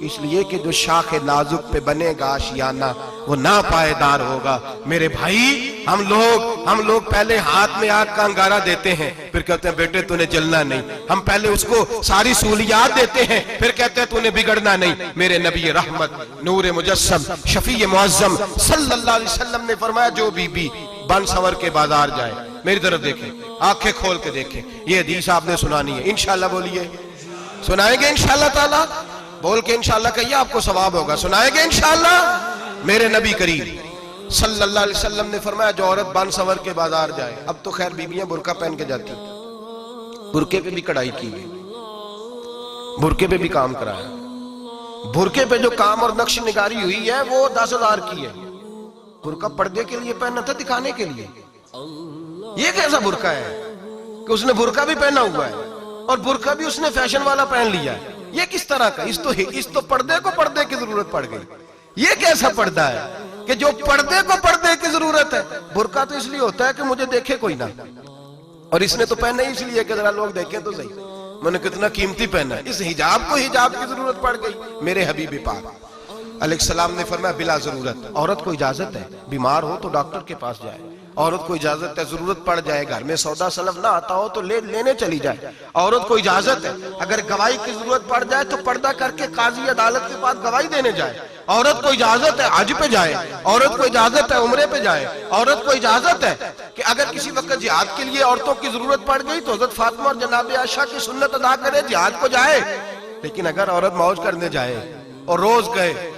اس لیے کہ جو شاخ نازک پہ بنے گا آشیانہ وہ ناپائیدار ہوگا۔ میرے بھائی ہم لوگ پہلے ہاتھ میں آگ کا انگارہ دیتے ہیں، پھر کہتے ہیں بیٹے تو نے جلنا نہیں، ہم پہلے اس کو ساری سہولیات دیتے ہیں، پھر کہتے ہیں تو نے بگڑنا نہیں۔ میرے نبی رحمت، نور مجسم، شفیع معظم صلی اللہ علیہ وسلم نے فرمایا جو بی بی بن سور کے بازار جائے، میری طرف دیکھیں، آنکھیں کھول کے دیکھیں، یہ حدیث آپ نے سنانی ہے، انشاءاللہ بولیے، سنائیں گے انشاءاللہ تعالی؟ بول کے انشاءاللہ کہیے آپ کو ثواب ہوگا، سنائیں گے انشاءاللہ؟ میرے نبی کریم صلی اللہ علیہ وسلم نے فرمایا جو عورت بن سور کے بازار جائے، اب تو خیر بیویاں برقع پہن کے جاتی، برقعے پہ بھی کڑھائی کی ہے، برقعے پہ بھی کام کرایا، برقعے پہ جو کام اور نقش نگاری ہوئی ہے وہ 10,000 کی ہے۔ برقع پردے کے لیے پہننا تھا، دکھانے کے لیے؟ یہ کیسا برقع ہے کہ اس نے برقع بھی پہنا ہوا ہے اور برقع بھی اس نے فیشن والا پہن لیا ہے؟ یہ کس طرح کا؟ اس تو پردے کو پردے کی ضرورت پڑ گئی۔ یہ کیسا پردہ ہے کہ جو پردے کو پردے کی ضرورت ہے؟ برقع تو اس لیے ہوتا ہے کہ مجھے دیکھے کوئی نہ، اور اس نے تو پہنا اس لیے کہ ذرا لوگ دیکھیں تو صحیح میں نے کتنا قیمتی پہنا ہے۔ اس حجاب کو حجاب کی ضرورت پڑ گئی۔ میرے حبیب پاک علیہ السلام نے فرمایا بلا ضرورت، عورت کو اجازت ہے بیمار ہو تو ڈاکٹر کے پاس جائے، عورت کو اجازت ہے ضرورت پڑ جائے گھر میں سودا سلف نہ آتا ہو تو لینے چلی جائے، عورت کو اجازت ہے اگر گواہی کی ضرورت پڑ جائے تو پردہ کر کے قاضی عدالت کے پاس گواہی دینے جائے، عورت کو اجازت ہے حج پہ جائے، عورت کو اجازت ہے عمرے پہ جائے، عورت کو اجازت ہے کہ اگر کسی وقت جہاد کے لیے عورتوں کی ضرورت پڑ گئی تو حضرت فاطمہ اور جناب عائشہ کی سنت ادا کرے، جہاد کو جائے۔ لیکن اگر عورت موج کرنے جائے اور روز گئے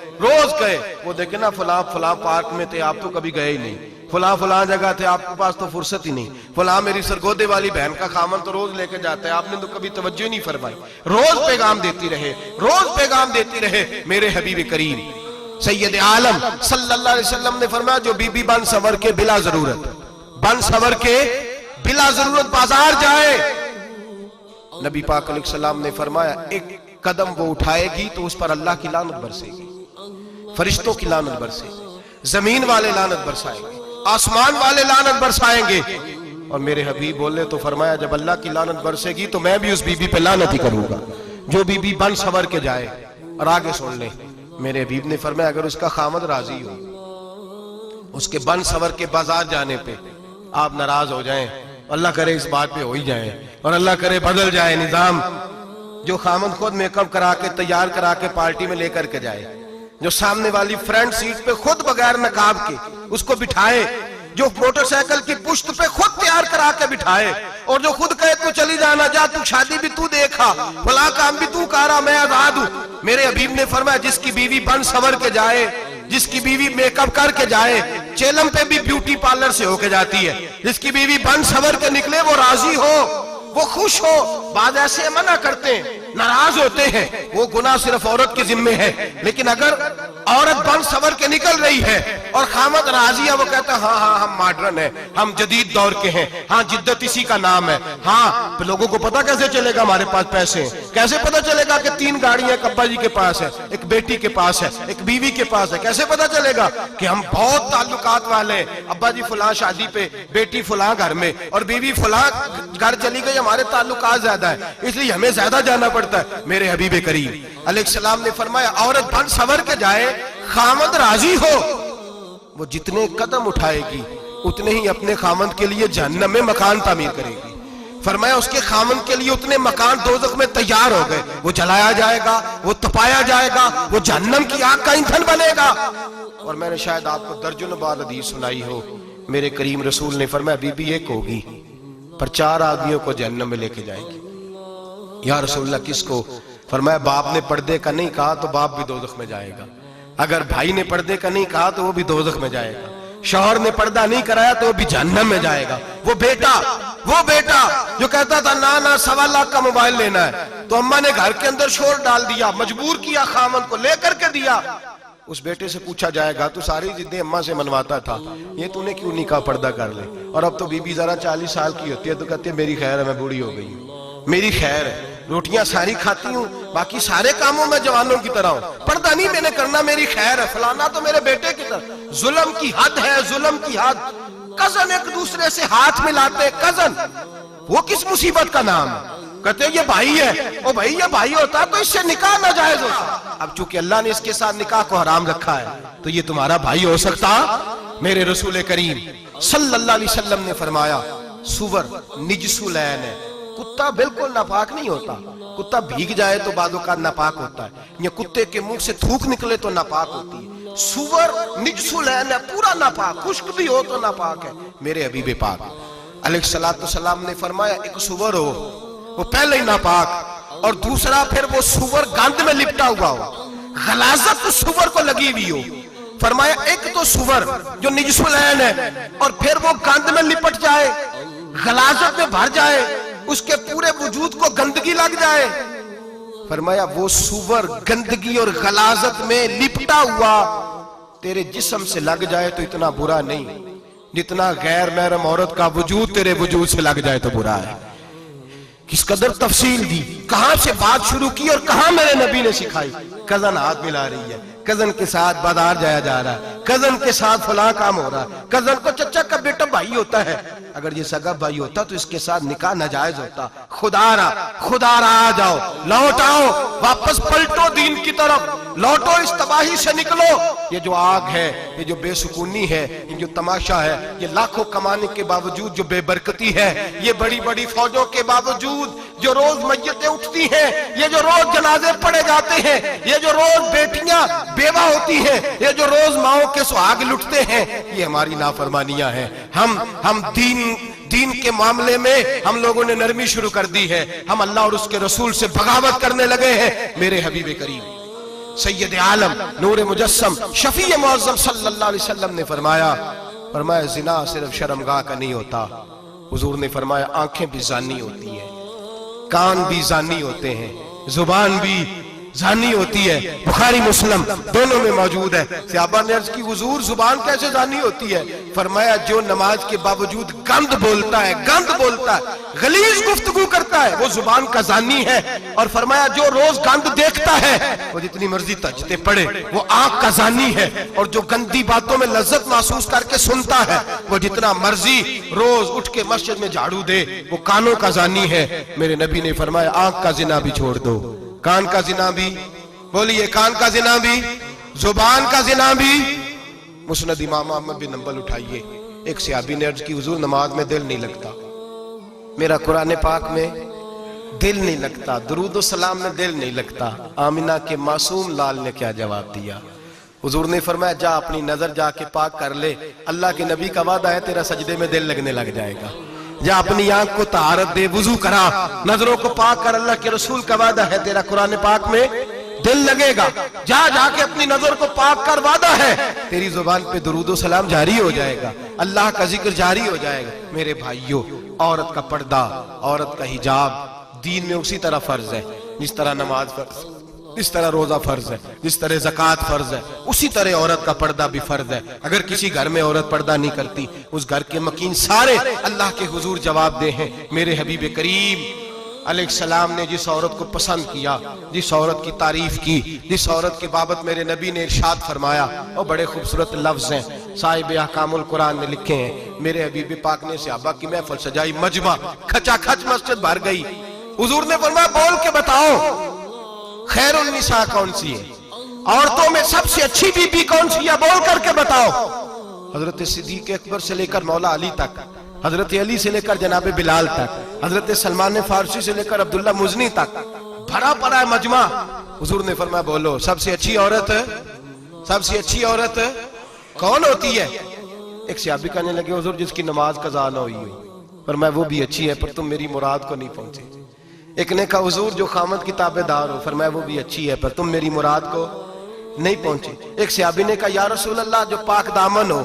وہ دیکھیں نا فلاں پارک میں تھے آپ تو کبھی گئے ہی نہیں، فلاں جگہ تھے آپ کے پاس تو فرصت ہی نہیں، فلاں میری سرگودے والی بہن کا خامن تو روز لے کے جاتا ہے آپ نے تو کبھی توجہ نہیں فرمائی۔ روز پیغام دیتی رہے۔ میرے حبیب کریم سید عالم صلی اللہ علیہ وسلم نے فرمایا جو بی بی بن سور کے بلا ضرورت بازار جائے، نبی پاک علیہ السلام نے فرمایا ایک قدم وہ اٹھائے گی تو اس پر اللہ کی لعنت برسے گی، فرشتوں کی لعنت برسے گی، زمین والے لعنت برسائیں گے، آسمان والے لعنت برسائیں گے۔ اور میرے حبیب بولے تو فرمایا جب اللہ کی لعنت برسے گی تو میں بھی اس بی بی پہ لعنت ہی کروں گا جو بی بی بن سور کے جائے۔ اور آگے سن لیں، میرے حبیب نے فرمایا اگر اس کا خامد راضی ہو اس کے بن سور کے بازار جانے پہ، آپ ناراض ہو جائیں، اللہ کرے اس بات پہ ہو ہی جائیں اور اللہ کرے بدل جائے نظام، جو خامد خود میک اپ کرا کے تیار کرا کے پارٹی میں لے کر کے جائے، جو سامنے والی فرنٹ سیٹ پہ خود بغیر نقاب کے اس کو بٹھائے، جو موٹر سائیکل کی پشت پہ خود تیار کرا کے بٹھائے، اور جو خود کہے تو چلی جانا، جا تو شادی بھی تو دیکھا، فلاں کام بھی تو کرا، میں آزاد ہوں۔ میرے حبیب نے فرمایا جس کی بیوی بن سور کے جائے، جس کی بیوی میک اپ کر کے جائے، چیلم پہ بھی بیوٹی پارلر سے ہو کے جاتی ہے، جس کی بیوی بن سور کے نکلے وہ راضی ہو، وہ خوش ہو۔ بعض ایسے منع کرتے ہیں، ناراض ہوتے ہیں، وہ گناہ صرف عورت کے ذمے ہے۔ لیکن اگر عورت بن سور کے نکل رہی ہے اور خامد راضی ہے، وہ کہتا ہے ہاں ہاں ہم ماڈرن ہیں، ہم جدید دور کے ہیں، ہاں جدت اسی کا نام ہے، ہاں لوگوں کو پتہ کیسے چلے گا ہمارے پاس پیسے ہیں، کیسے پتہ چلے گا کہ 3 گاڑیاں ایک ابا جی کے پاس ہے، ایک بیٹی کے پاس ہے، ایک بیوی کے پاس ہے، کیسے پتہ چلے گا کہ ہم بہت تعلقات والے ہیں، ابا جی فلاں شادی پہ، بیٹی فلاں گھر میں اور بیوی فلاں گھر چلی گئی، ہمارے تعلقات زیادہ ہیں اس لیے ہمیں زیادہ جانا پڑتا ہے۔ میرے حبیب کریم علیہ السلام نے فرمایا عورت بن سور کے جائے، خامد راضی ہو، وہ جتنے قدم اٹھائے گی اتنے ہی اپنے خامد کے لیے جہنم میں مکان تعمیر کرے گی۔ فرمایا اس کے خامد کے لیے اتنے مکان دوزخ میں تیار ہو گئے، وہ جلایا جائے گا، وہ تپایا جائے گا، وہ جہنم کی آگ کا ایندھن بنے گا۔ اور میں نے شاید آپ کو درجنوں بار حدیث سنائی ہو، میرے کریم رسول نے فرمایا بی بی ایک ہوگی پر 4 آدمیوں کو جہنم میں لے کے جائے گی۔ یا رسول اللہ کس کو؟ فرمایا باپ نے پردے کا نہیں کہا تو باپ بھی دوزخ میں جائے گا، اگر بھائی نے پردے کا نہیں کہا تو وہ بھی دوزخ میں جائے گا، شوہر نے پردہ نہیں کرایا تو وہ بھی جہنم میں جائے گا۔ وہ بیٹا جو کہتا تھا نا 1.25 لاکھ کا موبائل لینا ہے تو اماں نے گھر کے اندر شور ڈال دیا، مجبور کیا، خامن کو لے کر کے دیا۔ اس بیٹے سے پوچھا جائے گا تو ساری ضدیں اماں سے منواتا تھا، یہ تو نے کیوں نہیں کہا پردہ کر لے؟ اور اب تو بی بی ذرا 40 سال کی ہوتی ہے تو کہتی ہے میری خیر ہے، میں بوڑھی ہو گئی ہوں، میری خیر ہے، روٹیاں ساری کھاتی ہوں، باقی سارے کاموں میں جوانوں کی طرح ہوں، پردہ نہیں میں نے کرنا، میری خیر ہے، فلانا تو میرے بیٹے کی طرح۔ ظلم کی حد ہے، ظلم کی حد۔ کزن ایک دوسرے سے ہاتھ ملاتے، کزن، وہ کس مصیبت کا نام ہے؟ کہتے ہیں یہ بھائی ہے، او بھائی یہ بھائی ہوتا تو اس سے نکاح ناجائز ہوتا، اب چونکہ اللہ نے اس کے ساتھ نکاح کو حرام رکھا ہے تو یہ تمہارا بھائی ہو سکتا؟ میرے رسول کریم صلی اللہ علیہ وسلم نے فرمایا سور نجس العین ہے، کتا بالکل ناپاک نہیں ہوتا، کتا بھیگ جائے تو بعد اوقات ناپاک ہوتا ہے، یا کتے کے منہ سے تھوک نکلے تو ناپاک ہوتی ہے، سور نجس العین ہے، پورا ناپاک، خشک بھی ہو تو ناپاک ہے۔ میرے حبیب پاک علیہ السلام نے فرمایا ایک سور ہو وہ پہلے ہی ناپاک، اور دوسرا پھر وہ سور گند میں لپٹا ہوا ہو، غلاظت سور کو لگی ہوئی ہو۔ فرمایا ایک تو سور جو نجس العین ہے اور پھر وہ گند میں لپٹ جائے، غلاظت میں بھر جائے، اس کے پورے وجود کو گندگی لگ جائے۔ فرمایا وہ سور گندگی اور غلاظت میں لپٹا ہوا تیرے جسم سے لگ جائے تو اتنا برا نہیں جتنا غیر محرم عورت کا وجود تیرے وجود سے لگ جائے تو برا ہے۔ کس قدر تفصیل دی، کہاں سے بات شروع کی اور کہاں میرے نبی نے سکھائی۔ کزن ہاتھ ملا رہی ہے، کزن کے ساتھ بازار جایا جا رہا ہے، کزن کے ساتھ فلاں کام ہو رہا ہے، کزن کو چچا کا بیٹا بھائی ہوتا ہے، اگر یہ سگا بھائی ہوتا تو اس کے ساتھ نکاح ناجائز ہوتا۔ خدا را آ جاؤ، لوٹ آؤ، واپس پلٹو دین کی طرف، لوٹو اس تباہی سے نکلو۔ یہ جو آگ ہے، یہ جو بے سکونی ہے، یہ جو تماشا ہے، یہ لاکھوں کمانے کے باوجود جو بے برکتی ہے، یہ بڑی بڑی فوجوں کے باوجود جو روز میتیں اٹھتی ہیں، یہ جو روز جنازے پڑے جاتے ہیں، یہ جو روز بیٹیاں بیوہ ہوتی ہیں، یہ جو روز ماؤں کے سہاگ لٹتے ہیں، یہ ہماری نافرمانیاں ہیں۔ ہم دین کے معاملے میں ہم لوگوں نے نرمی شروع کر دی ہے، ہم اللہ اور اس کے رسول سے بغاوت کرنے لگے ہیں۔ میرے حبیب کریم سید عالم نور مجسم شفیع معظم صلی اللہ علیہ وسلم نے فرمایا زنا صرف شرمگاہ کا نہیں ہوتا، حضور نے فرمایا آنکھیں بھی زانی ہوتی ہیں، کان بھی زانی ہوتے ہیں، زبان بھی زانی ہوتی ہے۔ بخاری مسلم دونوں میں موجود ہے۔ صحابہ نے عرض کی حضور زبان کیسے زانی ہوتی ہے؟ فرمایا جو نماز کے باوجود گند بولتا ہے، غلیظ گفتگو کرتا ہے، وہ زبان کا زانی ہے۔ اور فرمایا جو روز گند دیکھتا ہے، وہ جتنی مرضی تہجدیں پڑھے، وہ آنکھ کا زانی ہے۔ اور جو گندی باتوں میں لذت محسوس کر کے سنتا ہے، وہ جتنا مرضی روز اٹھ کے مسجد میں جھاڑو دے، وہ کانوں کا زانی ہے۔ میرے نبی نے فرمایا آنکھ کا زنا بھی چھوڑ دو، کان کا زنا بھی، بولیے کان کا زنا بھی، زبان کا زنا بھی۔ مسند امام احمد بن حنبل اٹھائیے، ایک صحابی نے عرض کی حضور نماز میں دل نہیں لگتا، میرا قرآن پاک میں دل نہیں لگتا، درود و سلام میں دل نہیں لگتا۔ آمنہ کے معصوم لال نے کیا جواب دیا؟ حضور نے فرمایا جا اپنی نظر جا کے پاک کر لے، اللہ کے نبی کا وعدہ ہے تیرا سجدے میں دل لگنے لگ جائے گا۔ جا اپنی آنکھ کو طہارت دے، وضو کرا، نظروں کو پاک کر، اللہ کے رسول کا وعدہ ہے تیرا قرآن پاک میں دل لگے گا، جا جا کے اپنی نظر کو پاک کر، وعدہ ہے تیری زبان پہ درود و سلام جاری ہو جائے گا، اللہ کا ذکر جاری ہو جائے گا۔ میرے بھائیوں، عورت کا پردہ، عورت کا حجاب دین میں اسی طرح فرض ہے جس طرح نماز فرض، جس طرح روزہ فرض ہے، جس طرح زکوٰۃ فرض ہے، اسی طرح عورت کا پردہ بھی فرض ہے۔ اگر کسی گھر میں عورت پردہ نہیں کرتی، اس گھر کے مکین سارے اللہ کے حضور جواب دے ہیں۔ میرے حبیب کریم علیہ السلام نے جس عورت کو پسند کیا، جس عورت کی تعریف کی، جس عورت کی بابت میرے نبی نے ارشاد فرمایا، اور بڑے خوبصورت لفظ ہیں، صاحب احکام القرآن نے لکھے ہیں۔ میرے حبیب پاک نے صحابہ کی محفل سجائی، مجمع کھچا کھچ مسجد بھر گئی۔ حضور نے فرمایا بول کے بتاؤ خیر النساء کون سی ہے، عورتوں میں سب سے اچھی بی بی کون سی ہے، بول کر کے بتاؤ۔ حضرت صدیق اکبر سے لے کر مولا علی تک، حضرت علی سے لے کر جناب بلال تک، حضرت سلمان فارسی سے لے کر عبداللہ مزنی تک بھرا پڑا ہے مجمع۔ حضور نے فرمایا بولو سب سے اچھی عورت، سب سے اچھی عورت کون ہوتی ہے؟ ایک صحابی کہنے لگے حضور جس کی نماز قضا نہ ہوئی ہو۔ فرمایا وہ بھی اچھی ہے پر تم میری مراد کو نہیں پہنچے۔ ایک نے کہا حضور جو خامد کی تابع دار ہو۔ فرمایا وہ بھی اچھی ہے پر تم میری مراد کو نہیں پہنچے۔ ایک صحابی نے کہا یا رسول اللہ جو پاک دامن ہو۔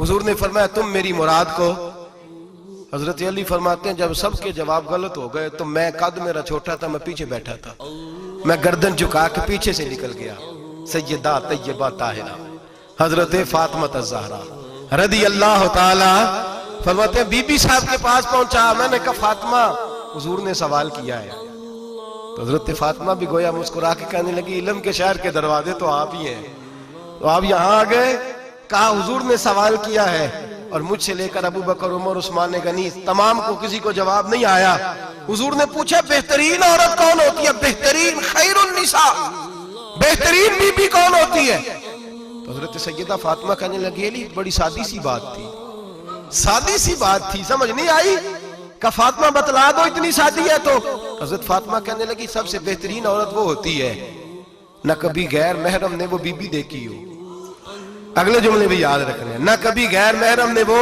حضور نے فرمایا تم میری مراد کو۔ حضرت علی فرماتے ہیں جب سب کے جواب غلط ہو گئے تو میں قد میرا چھوٹا تھا، میں پیچھے بیٹھا تھا، میں گردن جھکا کے پیچھے سے نکل گیا۔ سیدہ طیبہ طاہرہ حضرت فاطمہ الزہرا رضی اللہ تعالی فرماتے ہیں بی بی صاحب کے پاس پہنچا، میں نے کہا فاطمہ حضور نے سوال کیا ہے۔ تو حضرت فاطمہ بھی گویا مسکرا کے کہنے لگی علم کے شہر کے دروازے تو آپ ہی ہیں، تو آپ یہاں آ گئے۔ کہا حضور نے سوال کیا ہے اور مجھ سے لے کر ابو بکر عمر عثمان غنی تمام کو کسی کو جواب نہیں آیا۔ حضور نے پوچھا بہترین عورت کون ہوتی ہے، بہترین خیر النساء بہترین بی بی کون ہوتی ہے؟ تو حضرت سیدہ فاطمہ کہنے لگی علی بڑی سادی سی بات تھی، سادی سی بات تھی، سمجھ نہیں آئی؟ کہ فاطمہ بتلا دو اتنی سادی ہے تو۔ حضرت فاطمہ کہنے لگی سب سے بہترین عورت وہ ہوتی ہے نہ کبھی غیر محرم نے وہ بی بی دیکھی ہو۔ اگلے جملے بھی یاد رکھنے ہیں، نہ کبھی غیر محرم نے وہ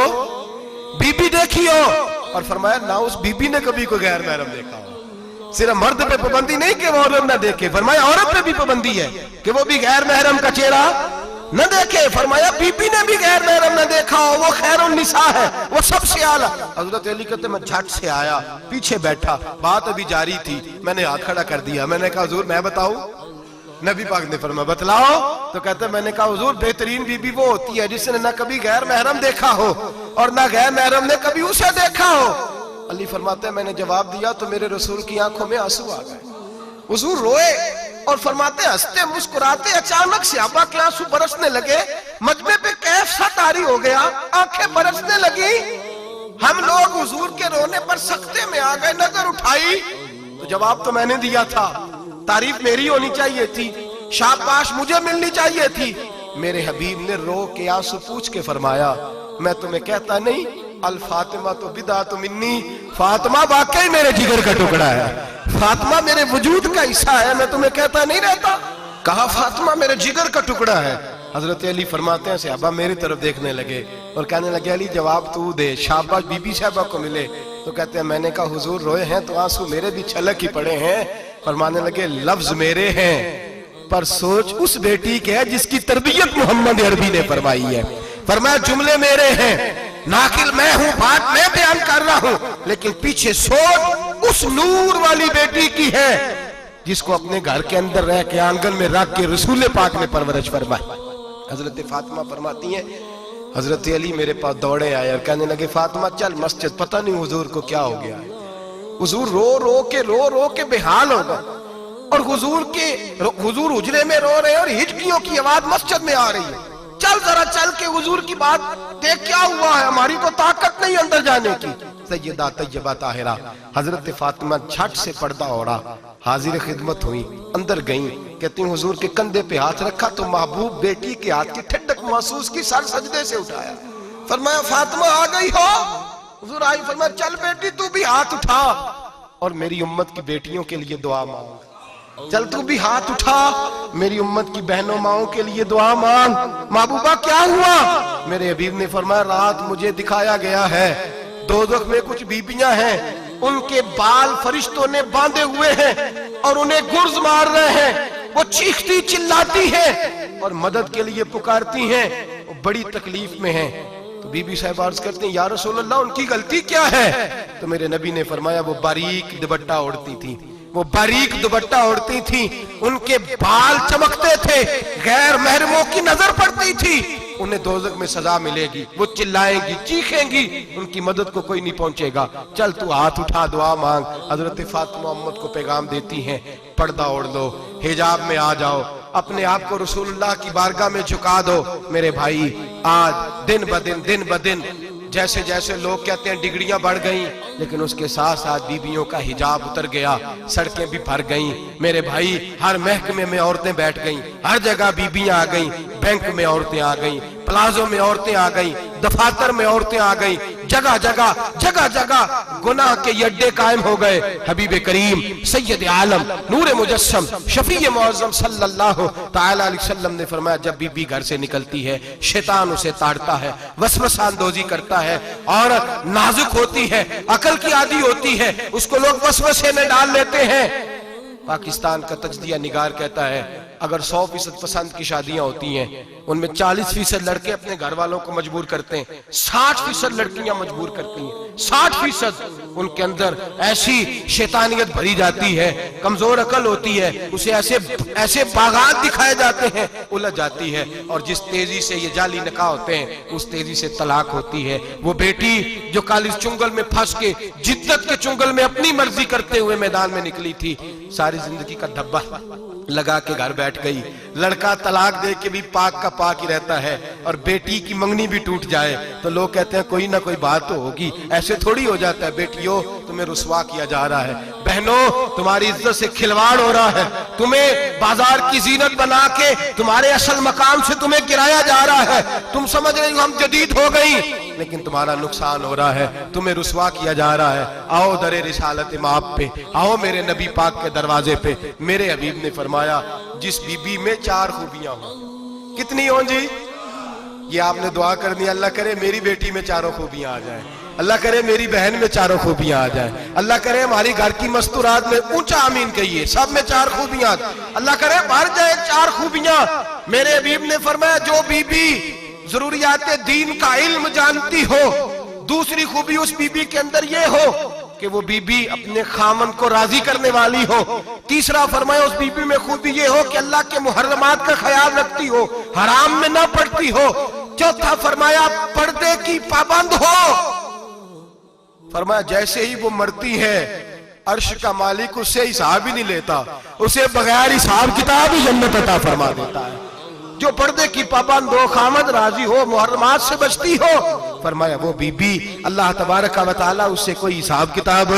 بی بی دیکھی ہو، اور فرمایا نہ اس بی بی نے کبھی کوئی غیر محرم دیکھا ہو۔ صرف مرد پہ پابندی نہیں کہ وہ عورت نہ دیکھے، فرمایا عورت پہ بھی پابندی ہے کہ وہ بھی غیر محرم کا چہرہ نہ دیکھے۔ فرمایا بی بی نے بھی غیر محرم نہ دیکھا ہو، وہ خیر النساء ہے، وہ سب سے اعلیٰ۔ حضرت علی کہتے میں جھٹ سے آیا، پیچھے بیٹھا، بات ابھی جاری تھی، میں نے ہاتھ کھڑا کر دیا، میں نے کہا حضور میں بتاؤں؟ نبی پاک نے فرمایا بتلاؤ۔ تو کہتے میں نے کہا حضور بہترین بی بی وہ ہوتی ہے جس نے نہ کبھی غیر محرم دیکھا ہو اور نہ غیر محرم نے کبھی اسے دیکھا ہو۔ علی فرماتے ہیں میں نے جواب دیا تو میرے رسول کی آنکھوں میں آنسو آ گئے، حضور روئے اور فرماتے ہنستے مسکراتے اچانک صحابہ کے آنسو برسنے لگے، مجمع پہ کیف سا طاری ہو گیا، آنکھیں برسنے لگی۔ ہم لوگ حضور کے رونے پر سکتے میں آ گئے، نظر اٹھائی تو جواب تو میں نے دیا تھا، تعریف میری ہونی چاہیے تھی، شاباش مجھے ملنی چاہیے تھی۔ میرے حبیب نے رو کے آنسو پوچھ کے فرمایا میں تمہیں کہتا نہیں الفاطمہ تو بدعۃ منی، فاطمہ واقعی میرے جگر کا ٹکڑا ہے، فاطمہ میرے وجود کا حصہ ہے، میں تمہیں کہتا نہیں رہتا؟ کہا فاطمہ میرے جگر کا ٹکڑا ہے۔ حضرت علی فرماتے ہیں صحابہ میری طرف دیکھنے لگے اور کہنے لگے علی جواب تو دے، شاباش بی بی صاحبہ کو ملے۔ تو کہتے ہیں میں نے کہا حضور روئے ہیں تو آنسو میرے بھی چھلک ہی پڑے ہیں۔ فرمانے لگے لفظ میرے ہیں پر سوچ اس بیٹی کے ہے جس کی تربیت محمد عربی نے فرمائی ہے۔ فرمایا جملے میرے ہیں، ناقل میں ہوں، بات میں بیان کر رہا ہوں، لیکن پیچھے سوچ اس نور والی بیٹی کی ہے جس کو اپنے گھر کے اندر رہ کے آنگن میں رکھ کے رسول پاک نے پرورش فرمائی۔ حضرت فاطمہ فرماتی ہیں حضرت علی میرے پاس دوڑے آئے اور کہنے لگے فاطمہ چل مسجد، پتہ نہیں حضور کو کیا ہو گیا ہے۔ حضور رو رو کے بے حال ہو گئے اور حضور حجرے میں رو رہے ہیں اور ہچکیوں کی آواز مسجد میں آ رہی ہے، چل ذرا چل کے حضور کی بات دیکھ کیا ہوا ہے، ہماری تو طاقت نہیں اندر جانے کی۔ سیدہ طیبہ طاہرہ حضرت فاطمہ جھٹ سے پردہ اوڑا حاضر خدمت ہوئی، اندر گئیں، کہتی ہیں حضور کے کندھے پہ ہاتھ رکھا تو محبوب بیٹی کے ہاتھ کی ٹھنڈک محسوس کی، سر سجدے سے اٹھایا، فرمایا فاطمہ آ گئی ہو؟ حضور آئی، فرمایا چل بیٹی تو بھی ہاتھ اٹھا اور میری امت کی بیٹیوں کے لیے دعا مانگ، چل تو بھی ہاتھ اٹھا میری امت کی بہنوں ماؤں کے لیے دعا مانگ۔ محبوبہ کیا ہوا؟ میرے حبیب نے فرمایا رات مجھے دکھایا گیا ہے دوزخ میں کچھ بیبیاں ہیں، ان کے بال فرشتوں نے باندھے ہوئے ہیں اور انہیں گرز مار رہے ہیں، وہ چیختی چلاتی ہیں اور مدد کے لیے پکارتی ہیں، وہ بڑی تکلیف میں ہیں۔ تو بی بی صاحب عرض کرتے ہیں یا رسول اللہ ان کی غلطی کیا ہے؟ تو میرے نبی نے فرمایا وہ باریک دوپٹہ اوڑھتی تھی، وہ باریک دوپٹہ اوڑھتی تھی، ان کے بال چمکتے تھے، غیر محرموں کی نظر پڑتی تھی، انہیں دوزخ میں سزا ملے گی، وہ چلائیں گی، چیخیں گی، ان کی مدد کو کوئی نہیں پہنچے گا، چل تو ہاتھ اٹھا دعا مانگ۔ حضرت فاطمہ محمد کو پیغام دیتی ہیں پردہ اوڑھ لو، حجاب میں آ جاؤ، اپنے آپ کو رسول اللہ کی بارگاہ میں جھکا دو۔ میرے بھائی آج دن بدن جیسے جیسے لوگ کہتے ہیں ڈگریاں بڑھ گئیں، لیکن اس کے ساتھ ساتھ بیویوں کا حجاب اتر گیا، سڑکیں بھی بھر گئیں۔ میرے بھائی ہر محکمے میں عورتیں بیٹھ گئیں، ہر جگہ بیویاں آ گئیں، بینک میں عورتیں آ گئیں، پلازوں میں عورتیں آ گئیں، دفاتر میں عورتیں آ گئیں، جگہ جگہ گناہ کے اڈے قائم ہو گئے۔ حبیب کریم سید عالم نور مجسم شفیع معظم صلی اللہ تعالی علیہ وسلم نے فرمایا جب بی بی گھر سے نکلتی ہے شیطان اسے تاڑتا ہے، وسوسہ اندوزی کرتا ہے، عورت نازک ہوتی ہے، عقل کی عادی ہوتی ہے، اس کو لوگ وسوسے میں ڈال لیتے ہیں۔ پاکستان کا تجزیہ نگار کہتا ہے اگر 100% پسند کی شادیاں ہوتی ہیں ان میں 40% لڑکے اپنے گھر والوں کو مجبور کرتے ہیں، 60% لڑکیاں مجبور کرتی ہیں، 60% ان کے اندر ایسی شیطانیت بھری جاتی ہے، کمزور عقل ہوتی ہے، اسے ایسے باغات دکھائے جاتے ہیں، الجھ جاتی ہے، اور جس تیزی سے یہ جعلی نکاح ہوتے ہیں اس تیزی سے طلاق ہوتی ہے۔ وہ بیٹی جو کالج چنگل میں پھنس کے جدت کے چنگل میں اپنی مرضی کرتے ہوئے میدان میں نکلی تھی، ساری زندگی کا دھبا لگا کے گھر بیٹھ گئی۔ لڑکا طلاق دے کے بھی پاک کا پاک ہی رہتا ہے، اور بیٹی کی منگنی بھی ٹوٹ جائے تو لوگ کہتے ہیں کوئی نہ کوئی بات تو ہوگی، ایسے تھوڑی ہو جاتا ہے۔ بیٹیوں تمہیں رسوا کیا جا رہا ہے، بہنوں تمہاری عزت سے کھلواڑ ہو رہا ہے، تمہیں بازار کی زینت بنا کے تمہارے اصل مقام سے تمہیں گرایا جا رہا ہے، تم سمجھ رہے ہو ہم جدید ہو گئی، لیکن تمہارا نقصان ہو رہا ہے، تمہیں رسوا کیا جا رہا ہے۔ آؤ در رسالت مآب پہ، آؤ میرے نبی پاک کے دروازے پہ۔ میرے حبیب نے فرمایا جس بی بی میں 4 خوبیاں ہوں، کتنی ہوں جی؟ یہ آپ نے دعا کر دی اللہ کرے میری بیٹی میں 4 خوبیاں آ جائیں، اللہ کرے میری بہن میں 4 خوبیاں آ جائیں، اللہ کرے ہماری گھر کی مستورات میں اونچا آمین کہیے سب میں 4 خوبیاں، اللہ کرے بھر جائے 4 خوبیاں۔ میرے حبیب نے فرمایا جو بی بی ضروریات دین کا علم جانتی ہو، دوسری خوبی اس بی بی کے اندر یہ ہو کہ وہ بی بی اپنے خامن کو راضی کرنے والی ہو، تیسرا فرمایا اس بی بی میں خوبی یہ ہو کہ اللہ کے محرمات کا خیال رکھتی ہو، حرام میں نہ پڑتی ہو، چوتھا فرمایا پردے کی پابند ہو۔ فرمایا جیسے ہی وہ مرتی ہے عرش کا مالک اس سے حساب ہی نہیں لیتا، اسے بغیر حساب کتاب ہی جنت عطا فرما دیتا ہے۔ جو پردے کی پابند ہو، خامد راضی ہو، محرمات سے بچتی ہو، فرمایا وہ بی بی اللہ تبارک و تعالیٰ اس سے کوئی حساب کتاب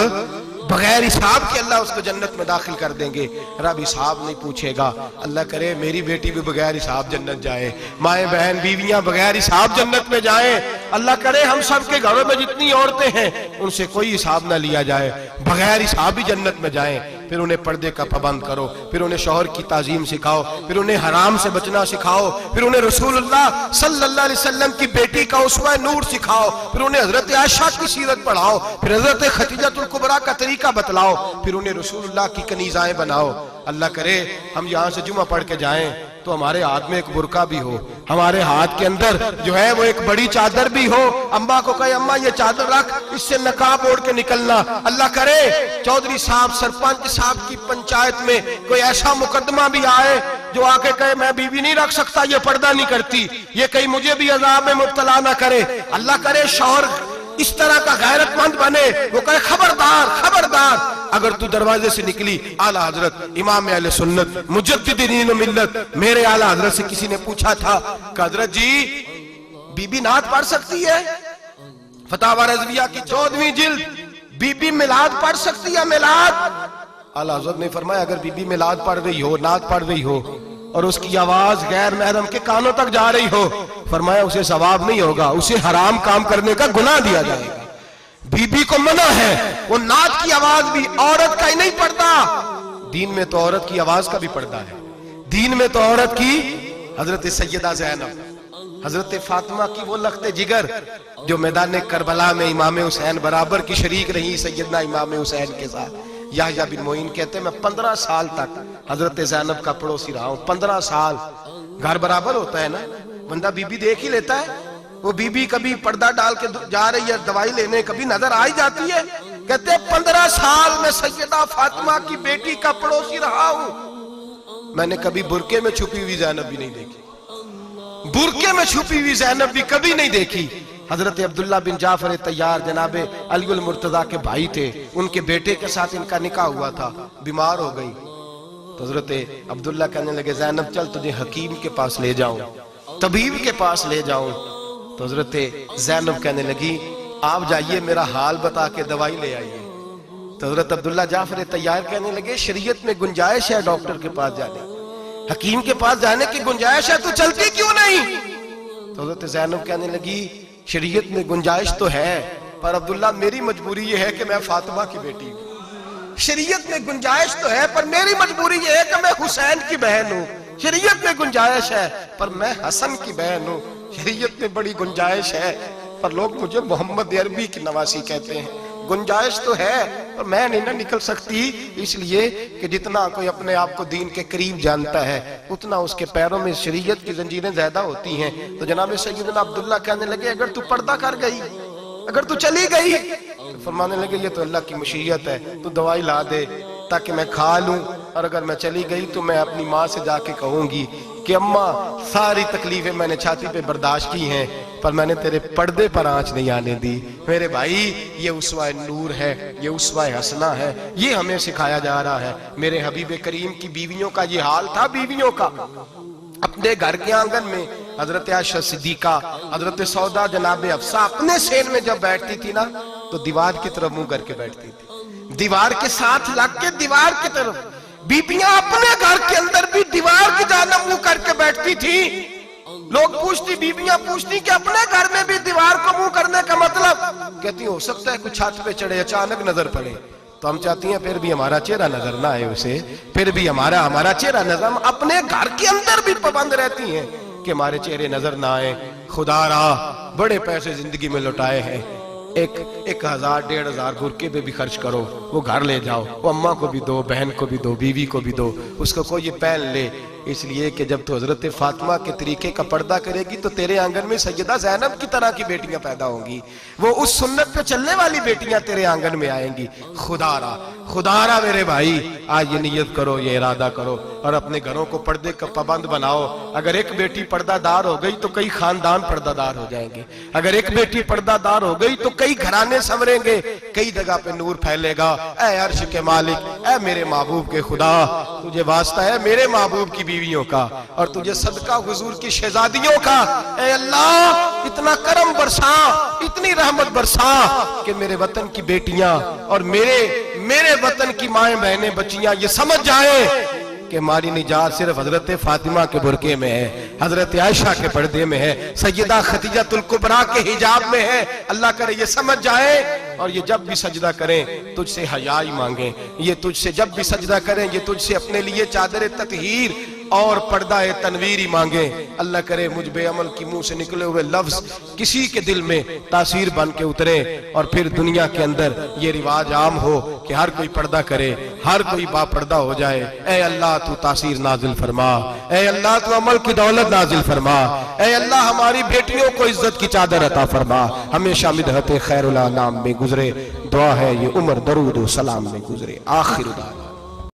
بغیر حساب کے اللہ اس کو جنت میں داخل کر دیں گے۔ رب حساب نہیں پوچھے گا۔ اللہ کرے میری بیٹی بھی بغیر حساب جنت جائے، مائیں بہن بیویاں بغیر حساب جنت میں جائیں۔ اللہ کرے ہم سب کے گھروں میں جتنی عورتیں ہیں ان سے کوئی حساب نہ لیا جائے، بغیر حساب ہی جنت میں جائیں۔ پھر انہیں پردے کا پابند کرو، پھر انہیں شوہر کی تعظیم سکھاؤ، پھر انہیں حرام سے بچنا سکھاؤ، پھر انہیں رسول اللہ صلی اللہ علیہ وسلم کی بیٹی کا اسوہ نور سکھاؤ، پھر انہیں حضرت عائشہ کی سیرت پڑھاؤ، پھر حضرت خدیجہ الکبریٰ کا طریقہ بتلاؤ، پھر انہیں رسول اللہ کی کنیزائیں بناؤ۔ اللہ کرے ہم یہاں سے جمعہ پڑھ کے جائیں تو ہمارے ہاتھ میں ایک برقع بھی ہو، ہمارے ہاتھ کے اندر جو ہے وہ ایک بڑی چادر بھی ہو، اماں کو کہے اماں یہ چادر رکھ، اس سے نقاب اوڑھ کے نکلنا۔ اللہ کرے چودھری صاحب سرپنچ صاحب کی پنچایت میں کوئی ایسا مقدمہ بھی آئے جو آ کے کہے میں بیوی نہیں رکھ سکتا، یہ پردہ نہیں کرتی، یہ کہیں مجھے بھی عذاب میں مبتلا نہ کرے۔ اللہ کرے شوہر اس طرح کا غیرت مند بنے، وہ کہے خبردار خبردار، اگر تو دروازے سے نکلی اعلیٰ حضرت امام اہل سنت مجدد دین و ملت میرے اعلیٰ حضرت سے کسی نے پوچھا تھا کہ حضرت جی بی بی نعت پڑھ سکتی ہے؟ فتاوی رضویہ کی 14ویں جلد، بی بی میلاد پڑھ سکتی ہے؟ میلاد؟ اعلیٰ حضرت نے فرمایا اگر بی بی میلاد پڑھ رہی ہو، نعت پڑھ رہی ہو اور اس کی آواز غیر محرم کے کانوں تک جا رہی ہو، فرمایا اسے ثواب نہیں ہوگا، اسے حرام کام کرنے کا گناہ دیا جائے گا۔ بی بی کو منع ہے، وہ نعت کی آواز بھی عورت کا ہی نہیں پڑتا، دین میں تو عورت کی آواز کا بھی پڑتا ہے، دین میں تو عورت کی حضرت سیدہ زینب، حضرت فاطمہ کی وہ لخت جگر جو میدان کربلا میں امام حسین برابر کی شریک رہی سیدنا امام حسین کے ساتھ، یحییٰ بن معین کہتے ہیں میں 15 سال تک حضرت زینب کا پڑوسی رہا ہوں. 15 سال. گھر برابر ہوتا ہے نا, بندہ بی بی دیکھ ہی لیتا ہے. وہ بی بی کبھی پردہ ڈال کے جا رہی ہے دوائی لینے, کبھی نظر آ ہی جاتی ہے. کہتے ہیں 15 سال میں سیدہ فاطمہ کی بیٹی کا پڑوسی رہا ہوں, میں نے کبھی برقعے میں چھپی ہوئی زینب بھی نہیں دیکھی. برقعے میں چھپی ہوئی زینب بھی کبھی نہیں دیکھی. حضرت عبداللہ بن جعفر طیار جناب علی المرتضیٰ کے بھائی تھے, ان کے بیٹے کے ساتھ ان کا نکاح ہوا تھا. بیمار ہو گئی تو حضرت عبداللہ کہنے لگے زینب چل تجھے حکیم کے پاس لے جاؤں, طبیب کے پاس لے جاؤں. تو حضرت زینب کہنے لگی آپ جائیے میرا حال بتا کے دوائی لے آئیے. تو حضرت عبداللہ جعفر طیار کہنے لگے شریعت میں گنجائش ہے ڈاکٹر کے پاس جانے, حکیم کے پاس جانے کی گنجائش ہے, تو چلتی کیوں نہیں؟ تو حضرت زینب کہنے لگی شریعت میں گنجائش تو ہے پر عبداللہ میری مجبوری یہ ہے کہ میں فاطمہ کی بیٹی ہوں. شریعت میں گنجائش تو ہے پر میری مجبوری یہ ہے کہ میں حسین کی بہن ہوں. شریعت میں گنجائش ہے پر میں حسن کی بہن ہوں. شریعت میں بڑی گنجائش ہے پر لوگ مجھے محمد عربی کی نواسی کہتے ہیں. گنجائش تو ہے اور میں نہیں نہ نکل سکتی, اس لیے کہ جتنا کوئی اپنے آپ کو دین کے قریب جانتا ہے اتنا اس کے پیروں میں شریعت کی زنجیریں زیادہ ہوتی ہیں. تو جناب سیدنا عبداللہ کہنے لگے اگر تو پردہ کر گئی, اگر تو چلی گئی, تو فرمانے لگے یہ تو اللہ کی مشیت ہے, تو دوائی لا دے تاکہ میں کھا لوں, اور اگر میں چلی گئی تو میں اپنی ماں سے جا کے کہوں گی کہ اماں ساری تکلیفیں میں نے چھاتی پہ برداشت کی ہیں پر میں نے تیرے پردے پر آنچ نہیں آنے دی. میرے بھائی یہ اسوہ نور ہے, یہ اسوہ حسنہ ہے, یہ ہمیں سکھایا جا رہا ہے. میرے حبیب کریم کی بیویوں کا یہ حال تھا. بیویوں کا اپنے گھر کے آنگن میں حضرت عائشہ صدیقہ, حضرت سودا جناب حفصہ اپنے سین میں جب بیٹھتی تھی نا تو دیوار کی طرف منہ کر کے بیٹھتی تھی, دیوار کے ساتھ لگ کے دیوار کی طرف. بیبیاں اپنے گھر کے اندر بھی دیوار کی جانب منہ کر کے بیٹھتی تھی. لوگ پوچھتی, بیبیاں پوچھتی کہ اپنے گھر میں بھی دیوار کو منہ کرنے کا مطلب, کہتی ہو سکتا ہے کچھ چھت پہ چڑھے اچانک نظر پڑے تو ہم چاہتی ہیں پھر بھی ہمارا چہرہ نظر نہ آئے اسے, پھر بھی ہمارا چہرہ نظر. ہم اپنے گھر کے اندر بھی پابند رہتی ہیں کہ ہمارے چہرے نظر نہ آئے. خدا را بڑے پیسے زندگی میں لٹائے ہیں, 1000 1500 برقعے پہ بھی خرچ کرو, وہ گھر لے جاؤ, وہ اماں کو بھی دو, بہن کو بھی دو, بیوی کو بھی دو, اس کو کوئی پہن لے. اس لیے کہ جب تو حضرت فاطمہ کے طریقے کا پردہ کرے گی تو تیرے آنگن میں سیدہ زینب کی طرح کی بیٹیاں پیدا ہوں گی, وہ اس سنت پہ چلنے والی بیٹیاں تیرے آنگن میں آئیں گی. خدا را میرے بھائی آج یہ نیت کرو, یہ ارادہ کرو اور اپنے گھروں کو پردے کا پابند بناؤ. اگر ایک بیٹی پردہ دار ہو گئی تو کئی خاندان پردہ دار ہو جائیں گے. اگر ایک بیٹی پردہ دار ہو گئی تو کئی گھرانے سنوریں گے, کئی جگہ پہ نور پھیلے گا. اے عرش کے مالک, اے میرے محبوب کے خدا, تجھے واسطہ ہے میرے محبوب کی بیویوں کا اور تجھے صدقہ حضور کی شہزادیوں کا. اے اللہ اتنا کرم برسا, اتنی رحمت برسا کہ میرے وطن کی بیٹیاں اور میرے وطن کی مائیں بہنیں بچیاں یہ سمجھ جائیں کہ ہماری نجات صرف حضرت فاطمہ کے برقعے میں ہے, حضرت عائشہ کے پردے میں ہے, سیدہ خدیجہ الکبریٰ کے حجاب میں ہے. اللہ کرے یہ سمجھ جائیں اور یہ جب بھی سجدہ کریں تجھ سے حیائی مانگیں, یہ تجھ سے جب بھی سجدہ کریں یہ تجھ سے اپنے لیے چادر تطہیر اور پردہ تنویری مانگیں. اللہ کرے مجھ بے عمل کی منہ سے نکلے ہوئے لفظ کسی کے دل میں تاثیر بن کے اترے اور پھر دنیا کے اندر یہ رواج عام ہو کہ ہر کوئی پردہ کرے, ہر کوئی با پردہ ہو جائے. اے اللہ تو تاثیر نازل فرما, اے اللہ تو عمل کی دولت نازل فرما, اے اللہ ہماری بیٹیوں کو عزت کی چادر عطا فرما. ہمیشہ مدحت خیر الانام میں گزرے, دعا ہے یہ عمر درود و سلام میں گزرے. آخر دعا